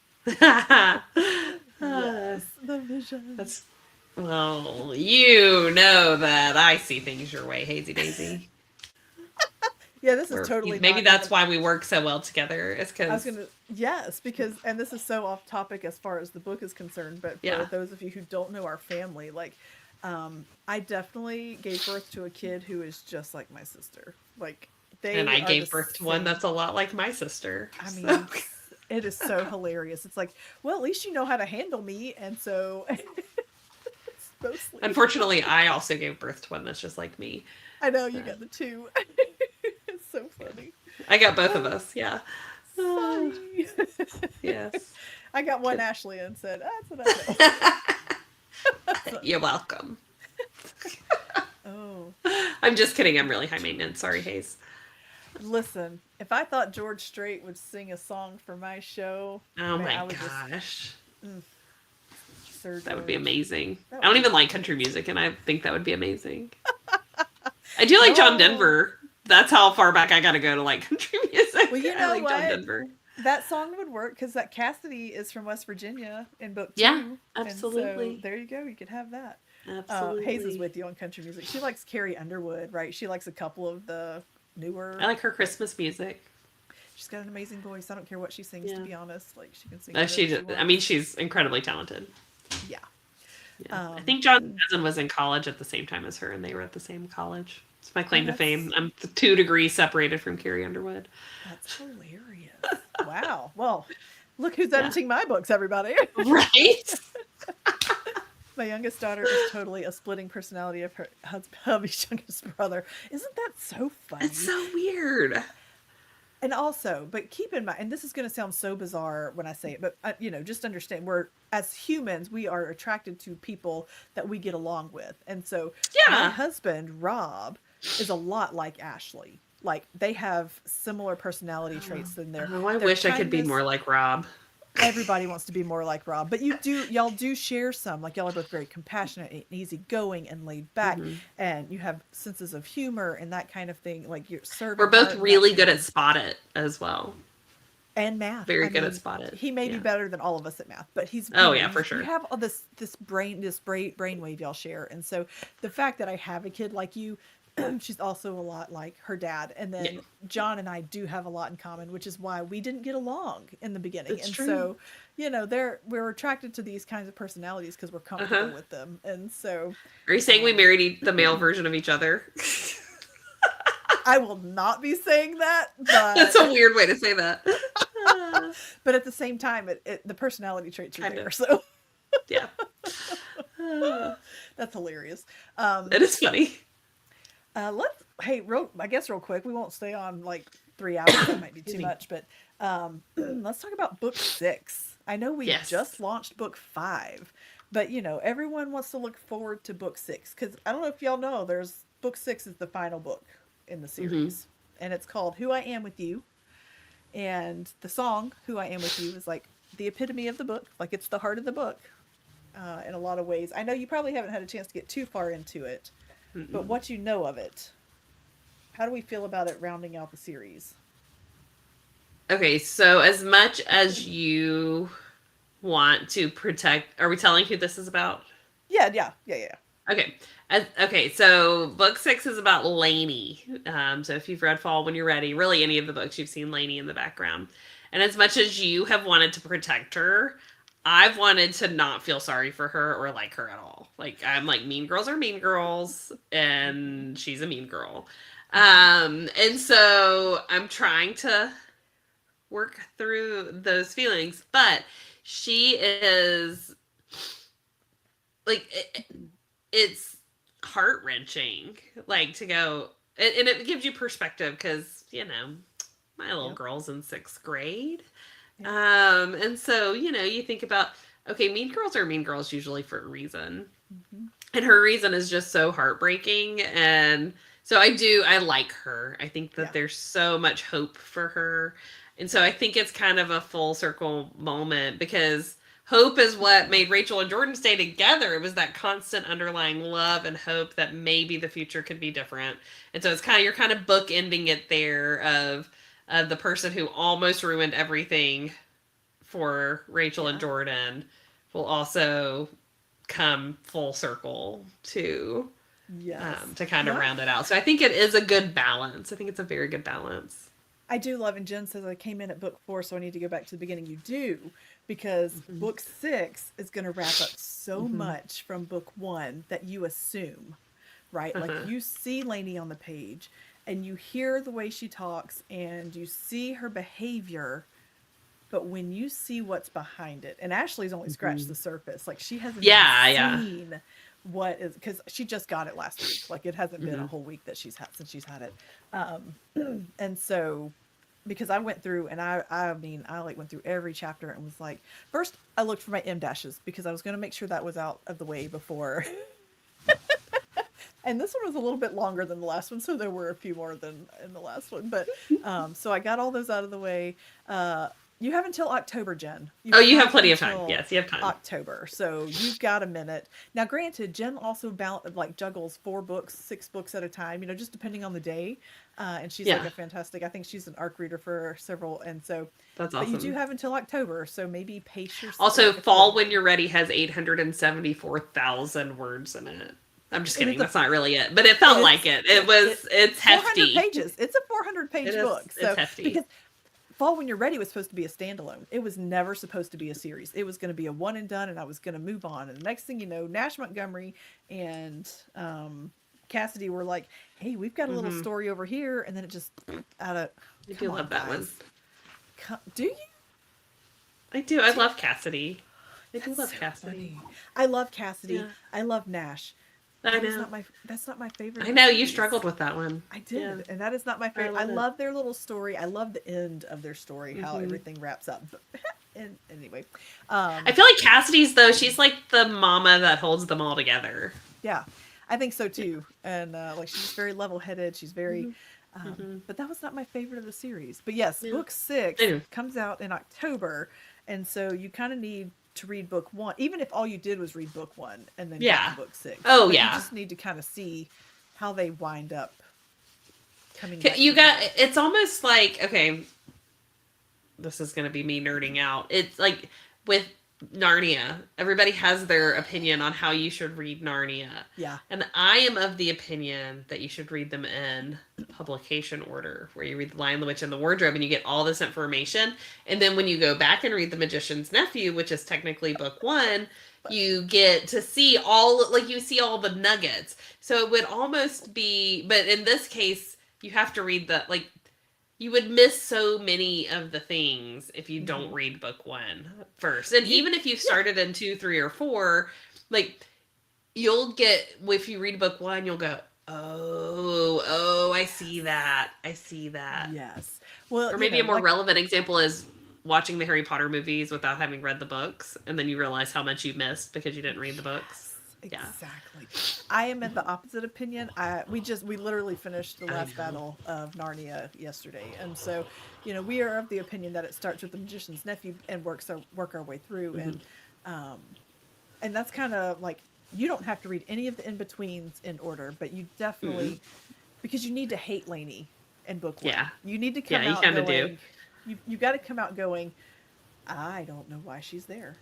Yes, The vision. That's well, you know that I see things your way, Hazy Daisy. Yeah, this Or is totally. maybe not that's even- why we work so well together. It's I because was gonna because and this is so off topic as far as the book is concerned, but for Yeah. those of you who don't know our family, like I definitely gave birth to a kid who is just like my sister. Like and I are gave the birth to one same. that's a lot like my sister. I so- mean, it is so hilarious. It's like, well, at least you know how to handle me, and so it's mostly. Unfortunately, I also gave birth to one that's just like me. I know you got the two. It's so funny. I got both of us, yeah. Sorry. Yes. I got one Ashley and said, "That's what I know." You're welcome. Oh, I'm just kidding. I'm really high maintenance. Sorry, Hayes. listen, if I thought George Strait would sing a song for my show, Oh man, I my would just gosh. Sir That would be George. amazing. That I don't would even be like country music, and I think that would be amazing. I do like John Oh. Denver. That's how far back I gotta go to like country music. Well, you I know like John what? Denver. that song would work because that Cassidy is from West Virginia in book 2. Yeah, And absolutely. so there you go. You could have that. Hayes is Absolutely. with you on country music. She likes Carrie Underwood, right? She likes a couple of the newer. I like her Christmas music. She's got an amazing voice. I don't care what she sings, to Yeah. be honest. Like she can sing. Uh, whatever she, she I wants. mean, she's incredibly talented. Yeah. Yeah. I Um, think John's cousin was in college at the same time as her, and they were at the same college. It's my claim to that's- fame. I'm 2 degrees separated from Carrie Underwood. That's hilarious. Wow. Well, look who's Yeah. editing my books, everybody. Right? My youngest daughter is totally a splitting personality of her hubby's youngest brother. Isn't that so funny? It's so weird. And also, but keep in mind, and this is going to sound so bizarre when I say it, but just understand, we're as humans, we are attracted to people that we get along with, and so my Yeah. husband Rob is a lot like Ashley. Like they have similar personality traits than their. Oh, I their wish I could be kindness- more like Rob. Everybody wants to be more like Rob, but y'all do share some. Like y'all are both very compassionate and easygoing and laid back, Mm-hmm. and you have senses of humor and that kind of thing. Like you're serving. We're both really good at spot it as well. and math. Very I good at mean, spot it. He may be Yeah. better than all of us at math, but he's Oh, yeah, for sure. You have all this brainwave y'all share, and so the fact that I have a kid like you, she's also a lot like her dad, and then Yeah. John and I do have a lot in common, which is why we didn't get along in the beginning. It's and true. so, we're attracted to these kinds of personalities because we're comfortable Uh-huh. with them, and so Are you saying we married the male version of each other? I will not be saying that, but That's a weird way to say that. but at the same time, the personality traits are Kind there, of. so Yeah. that's hilarious. It is funny. Real quick, we won't stay on like 3 hours. That might be too Excuse me. much, but let's talk about book 6. I know we Yes. just launched book 5, but everyone wants to look forward to book 6 because I don't know if y'all know, there's book 6 is the final book in the series, and it's called Who I Am with You. And the song Who I Am with You is like the epitome of the book, like it's the heart of the book in a lot of ways. I know you probably haven't had a chance to get too far into it, but what you know of it, how do we feel about it rounding out the series? Okay, so as much as you want to protect, are we telling who this is about? Yeah. Okay. Okay, so book 6 is about Lainey. So if you've read Fall When You're Ready, really any of the books, you've seen Lainey in the background. And as much as you have wanted to protect her, I've wanted to not feel sorry for her or like her at all. Like I'm like, mean girls are mean girls, and she's a mean girl. And so I'm trying to work through those feelings, but she is like it's heart-wrenching, like to go and it gives you perspective because my little Yep. girl's in 6th grade. Yep. And so you think about, okay, mean girls are mean girls usually for a reason, and her reason is just so heartbreaking. And so I like her. I think that Yeah. there's so much hope for her, and so I think it's kind of a full circle moment because hope is what made Rachel and Jordan stay together. It was that constant underlying love and hope that maybe the future could be different. And so it's you're kind of bookending it there of the person who almost ruined everything for Rachel and Yeah. Jordan will also come full circle to Yes. to kind of Yeah. round it out. So I think it is a good balance. I think it's a very good balance. I do love, and Jen says I came in at book 4, so I need to go back to the beginning. You do, because book 6 is going to wrap up so much from book 1 that you assume, right? Like you see Lainey on the page, and you hear the way she talks, and you see her behavior, but when you see what's behind it, and Ashley's only scratched the surface, like she hasn't Yeah. seen what is, because she just got it last week. Like it hasn't been a whole week that she's had since she's had it. And so because I went through and I mean I like went through every chapter and was like, first I looked for my M dashes because I was going to make sure that was out of the way before. And this one was a little bit longer than the last one, so there were a few more than in the last one, but so I got all those out of the way. You have until October, Jen. Oh, you have plenty of time. until Yes, you have time. October, so you've got a minute. Now, granted, Jen also juggles 4 books, 6 books at a time. Just depending on the day. And she's like Yeah. a fantastic. I think she's an arc reader for several, and so. That's But you awesome. do have until October, so maybe pace yourself. Also, Fall When You're Ready has 874,000 words in it. I'm just It is kidding. a- That's not really it, but it felt it is- like it. It's 400 hefty. pages. It's a 400-page It is- book. it's So hefty. because Fall When You're Ready was supposed to be a standalone. It was never supposed to be a series. It was going to be a one and done, and I was going to move on. And the next thing you know, Nash Montgomery and Cassidy were like, "Hey, we've got a little story over here," and then it just out of. I do love that one. Do you? I do. I love Cassidy. I do That's love so Cassidy. funny. I love Cassidy. Yeah. I love Nash. I That's know. not my favorite. I know you series. struggled with that one. I did, Yeah. and that is not my favorite. I love it. love their little story. I love the end of their story, how Mhm. everything wraps up. And anyway, I feel like Cassidy's though. She's like the mama that holds them all together. yeah, I think so too. And like she's just very level-headed. She's very, but that was not my favorite of the series. But yes, Yeah. book 6 I know. comes out in October, and so you kind of need to read book 1, even if all you did was read book 1 and then get Yeah. to book 6. Oh, But yeah. you just need to kind of see how they wind up coming. Okay, back you got. together. It's almost like okay. This is gonna be me nerding out. It's like with Narnia. Everybody has their opinion on how you should read Narnia. Yeah. And I am of the opinion that you should read them in publication order, where you read The Lion, the Witch, and the Wardrobe, and you get all this information. And then when you go back and read The Magician's Nephew, which is technically book 1, you get to see you see all the nuggets. So it would almost be, but in this case, you have to read you would miss so many of the things if you don't read book 1 first. And even if you started in 2, 3, or 4, you'll get, if you read book 1, you'll go, oh, I see that. Yes. Well, Or maybe a more relevant example is watching the Harry Potter movies without having read the books, and then you realize how much you missed because you didn't read the books. Yeah. Exactly. I am in the opposite opinion. We literally finished the last battle of Narnia yesterday, and so we are of the opinion that it starts with the Magician's Nephew and work our way through, and that's kind of like you don't have to read any of the in betweens in order, but you definitely because you need to hate Lainey in book 1. Yeah. You need to come Yeah, you out kinda going. do. You got to come out going. I don't know why she's there.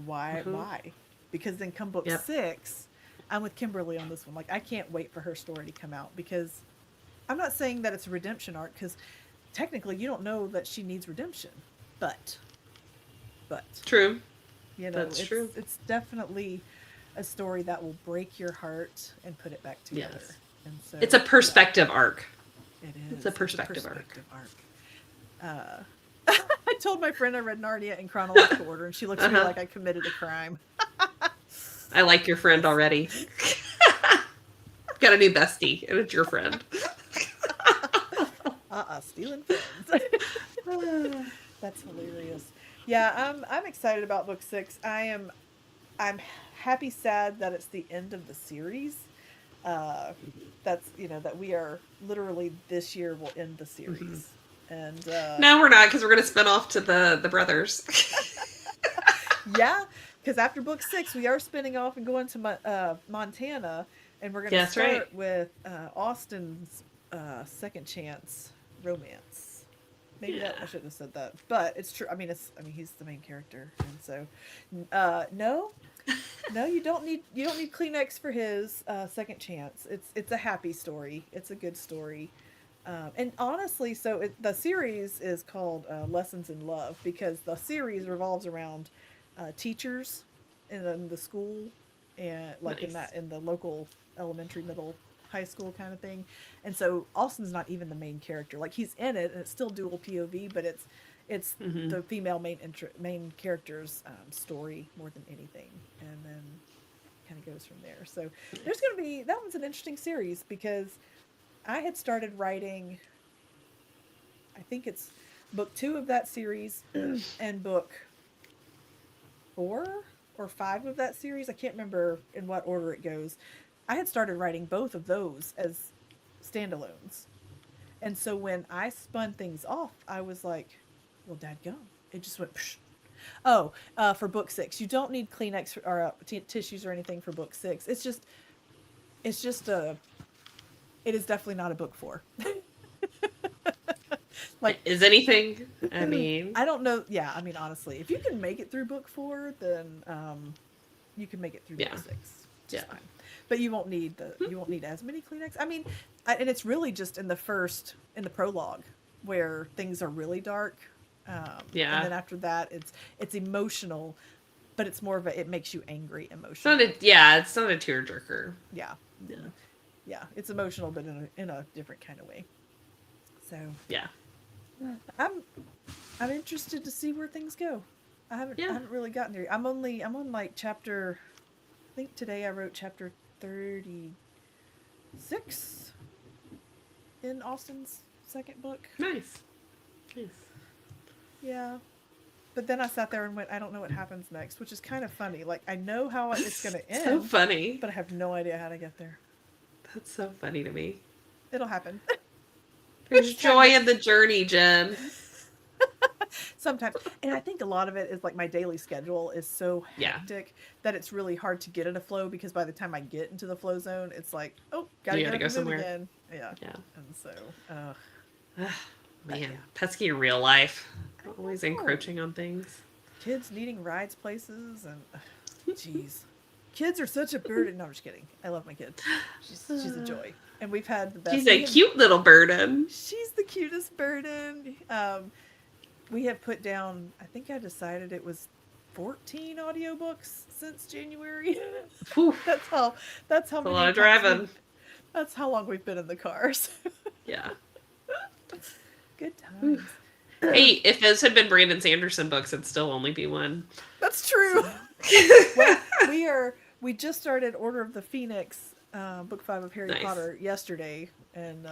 Why? Because then come book Yep. 6, I'm with Kimberly on this one. Like, I can't wait for her story to come out because I'm not saying that it's a redemption arc because technically you don't know that she needs redemption, but True. it's true. It's definitely a story that will break your heart and put it back together. Yes. And so It's a perspective arc. It is. It's a perspective arc. arc. I told my friend I read Narnia in chronological order, and she looks at me like I committed a crime. I like your friend already. Got a new bestie, and it's your friend. Stealing friends. That's hilarious. Yeah, I'm excited about book 6. I'm happy, sad that it's the end of the series. That's that we are literally this year will end the series. And No, we're not, because we're going to spin off to the brothers. yeah, because after book 6, we are spinning off and going to Montana, and we're going to start with Austin's second chance romance. Maybe that I shouldn't have said that, but it's true. I mean, he's the main character, and so no, you don't need Kleenex for his second chance. It's a happy story. It's a good story. And honestly, the series is called Lessons in Love because the series revolves around teachers in the school and in the local elementary, middle, high school kind of thing. And so Austin's not even the main character. Like, he's in it and it's still dual POV, but it's the female main character's story more than anything. And then kind of goes from there. So there's going to be, that one's an interesting series because I had started writing, I think it's book 2 of that series and book 4 or 5 of that series. I can't remember in what order it goes. I had started writing both of those as standalones. And so when I spun things off, I was like, well, dadgum, It just went. Psh. Oh, for book 6, you don't need Kleenex or tissues or anything for book 6. It's just a. It is definitely not a book 4. Like, Is anything? I mean, I don't know. Yeah, I mean, honestly, if you can make it through book 4, then you can make it through Yeah. book 6. Just Yeah. fine. But you won't need as many Kleenex. I mean, and it's really just in the prologue where things are really dark. Yeah. And then after that, it's emotional, but it's more of it makes you angry it's emotional. not it's not a tearjerker. Yeah, Yeah. yeah, it's emotional, but in a different kind of way. So Yeah. I'm interested to see where things go. I haven't really gotten there. I'm on like chapter. I think today I wrote chapter 36 in Austen's second book. Nice. Yeah. But then I sat there and went, I don't know what happens next, which is kind of funny. Like, I know how it's going to end, So funny. but I have no idea how to get there. That's so funny to me. It'll happen. There's joy in the journey, Jen. Sometimes. And I think a lot of it is like my daily schedule is so Yeah. hectic that it's really hard to get in a flow, because by the time I get into the flow zone, it's like, oh, You gotta gotta go move somewhere. again. Yeah. Yeah. And so, Man, yeah. pesky in real life. I Always know. encroaching on things. Kids needing rides places and jeez. Kids are such a burden. No, I'm just kidding. I love my kid. She's a joy. And we've had the best. She's a cute little burden. She's the cutest burden. We have put down, I think I decided it was 14 audiobooks since January. Whew. that's how That's a many lot of times driving. that's how long we've been in the cars. Yeah. Good times. Hey, if those had been Brandon Sanderson books, it'd still only be one. That's true. Well, we just started Order of the Phoenix, book 5 of Harry Nice. Potter yesterday, and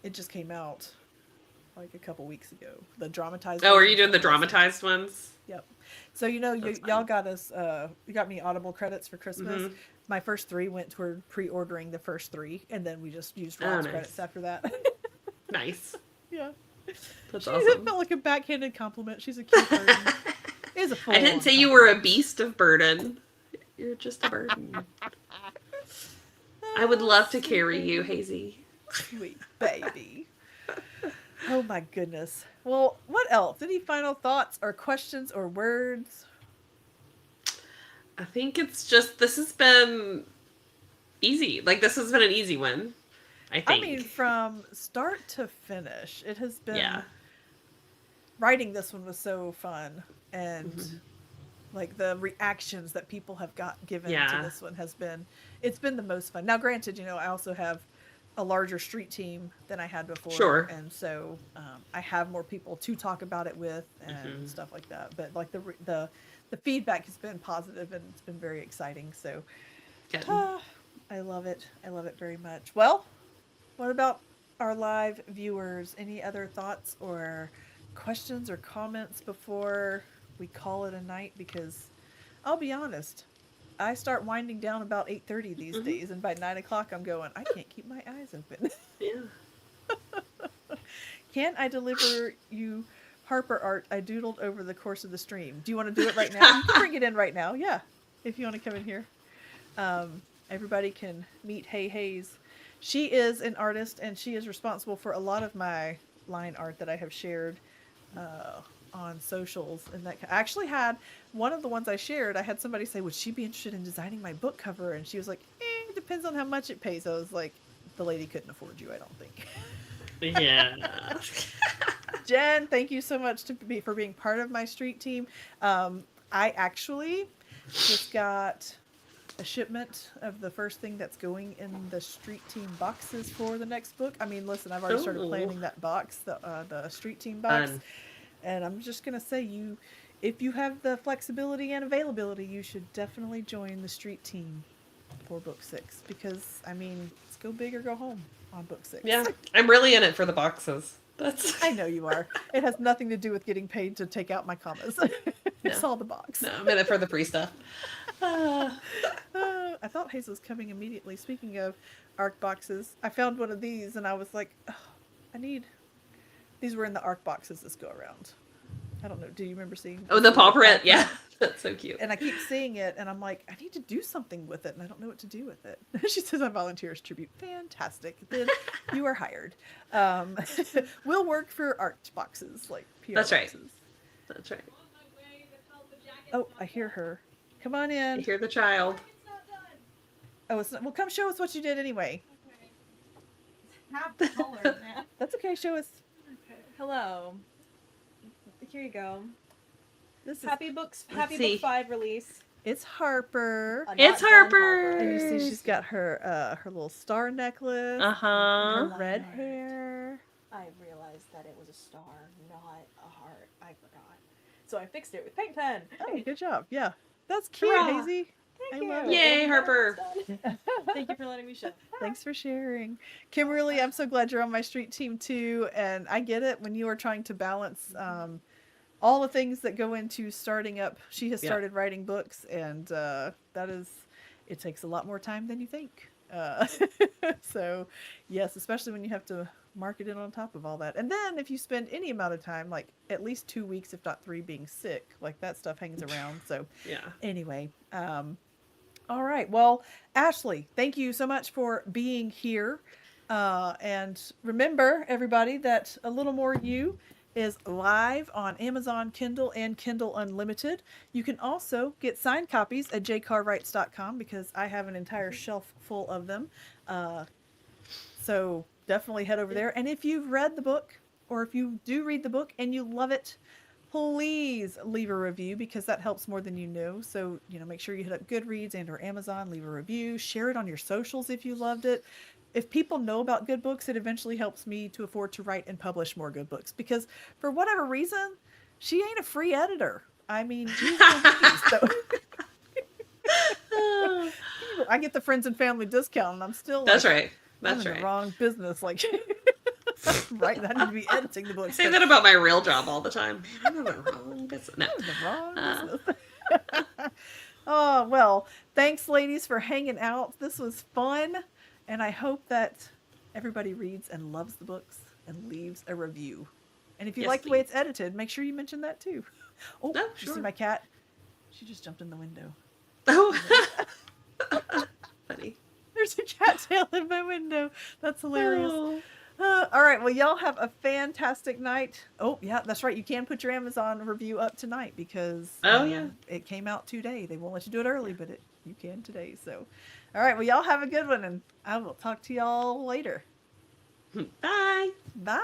it just came out like a couple weeks ago. The dramatized. Oh, are version you doing the is awesome. dramatized ones? Yep. So That's y'all fun. got us. You got me Audible credits for Christmas. Mhm. My first 3 went toward pre-ordering the first 3, and then we just used Oh, Rob's nice. credits after that. Nice. Yeah. That's It awesome. felt like a backhanded compliment. She's a cute person. It is a I didn't full-on say you were a compliment. beast of burden. You're just a burden. I would love to carry you, Hazy. Sweet baby. Oh my goodness. Well, what else? Any final thoughts or questions or words? I think it's just, this has been easy. Like, this has been an easy one, I think. I mean, from start to finish, it has been. Yeah. Writing this one was so fun, and Mhm. like the reactions that people have given Yeah. to this one it's been the most fun. Now, granted, I also have a larger street team than I had before, Sure. and so I have more people to talk about it with and Mhm. stuff like that. But like the feedback has been positive, and it's been very exciting. So Good. I love it. I love it very much. Well, what about our live viewers? Any other thoughts or questions or comments before we call it a night? Because I'll be honest, I start winding down about 8:30 these Mhm. days, and by 9 o'clock I'm going, I can't keep my eyes open. Yeah. Can I deliver you Harper art I doodled over the course of the stream? Do you want to do it right now? You can bring it in right now. Yeah, if you want to come in here. Everybody can meet Hay Hayes. She is an artist, and she is responsible for a lot of my line art that I have shared on socials. And that I actually had one of the ones I shared. I had somebody say, "Would she be interested in designing my book cover?" And she was like, "It depends on how much it pays." I was like, "The lady couldn't afford you, I don't think." Yeah. Jen, thank you so much for being part of my street team. I actually just got a shipment of the first thing that's going in the street team boxes for the next book. I mean, listen, I've already started Ooh. planning that box, the street team box, Fun. and I'm just gonna say, if you have the flexibility and availability, you should definitely join the street team for book 6, because I mean, it's go big or go home on book 6. Yeah. I'm really in it for the boxes. That's. I know you are. It has nothing to do with getting paid to take out my commas. It's No. all the box. No, I'm in it for the free stuff. I thought Hazel was coming immediately. Speaking of ARC boxes, I found one of these and I was like, oh, these were in the ARC boxes this go around. I don't know. Do you remember seeing? Oh, the paw print. Yeah, that's so cute. And I keep seeing it, and I'm like, I need to do something with it, and I don't know what to do with it. She says, I volunteer as tribute. Fantastic. Then you are hired. We'll work for art boxes, like PR That's right. boxes. That's right. Oh, I hear her. Come on You in. hear the child. Oh, it's not, well, come show us what you did anyway. Have the color, man. That's okay. Show us. Hello. Here you go. This is. Happy Books, Let's Happy see. Book 5 release. It's Harper. It's Not done Harper. And you see, she's got her her little star necklace. Uh huh. Her red hair. I realized that it was a star, not a heart. I forgot. So I fixed it with paint pen. Oh, good job. Yeah, that's cute, Hurrah. Hazy. Thank I love you. it. Yay, And Harper. it's done. Thank you for letting me show. Thanks for sharing. Kimberly, I'm so glad you're on my street team too. And I get it when you are trying to balance all the things that go into starting up. She has Yeah. started writing books, and it takes a lot more time than you think. So, yes, especially when you have to market it on top of all that. And then if you spend any amount of time, like at least 2 weeks, if not 3, being sick, like that stuff hangs around. So, Yeah. anyway, all right. Well, Ashley, thank you so much for being here. And remember, everybody, that A Little More You is live on Amazon Kindle and Kindle Unlimited. You can also get signed copies at jcarwrites.com because I have an entire shelf full of them. So definitely head over there. And if you've read the book, or if you do read the book and you love it, please leave a review because that helps more than you know. So, make sure you hit up Goodreads and or Amazon, leave a review, share it on your socials if you loved it. If people know about good books, it eventually helps me to afford to write and publish more good books because for whatever reason, she ain't a free editor. I mean, geez, so I get the friends and family discount and I'm still That's like, right. I'm That's in right. the wrong business. Like, right? I need to be editing the I books. say that about my real job all the time. I'm in the wrong business. No. I'm in the wrong Uh. business. Oh, well, thanks, ladies, for hanging out. This was fun. And I hope that everybody reads and loves the books and leaves a review. And if you Yes, like the way please. it's edited, make sure you mention that too. Oh, Oh, you see sure. my cat? She just jumped in the window. Oh. Funny. There's a cattail in my window. That's hilarious. Oh. All right. Well, y'all have a fantastic night. Oh, yeah, that's right. You can put your Amazon review up tonight because Yeah. it came out today. They won't let you do it early, but you can today. So, all right. Well, y'all have a good one, and I will talk to y'all later. Bye. Bye.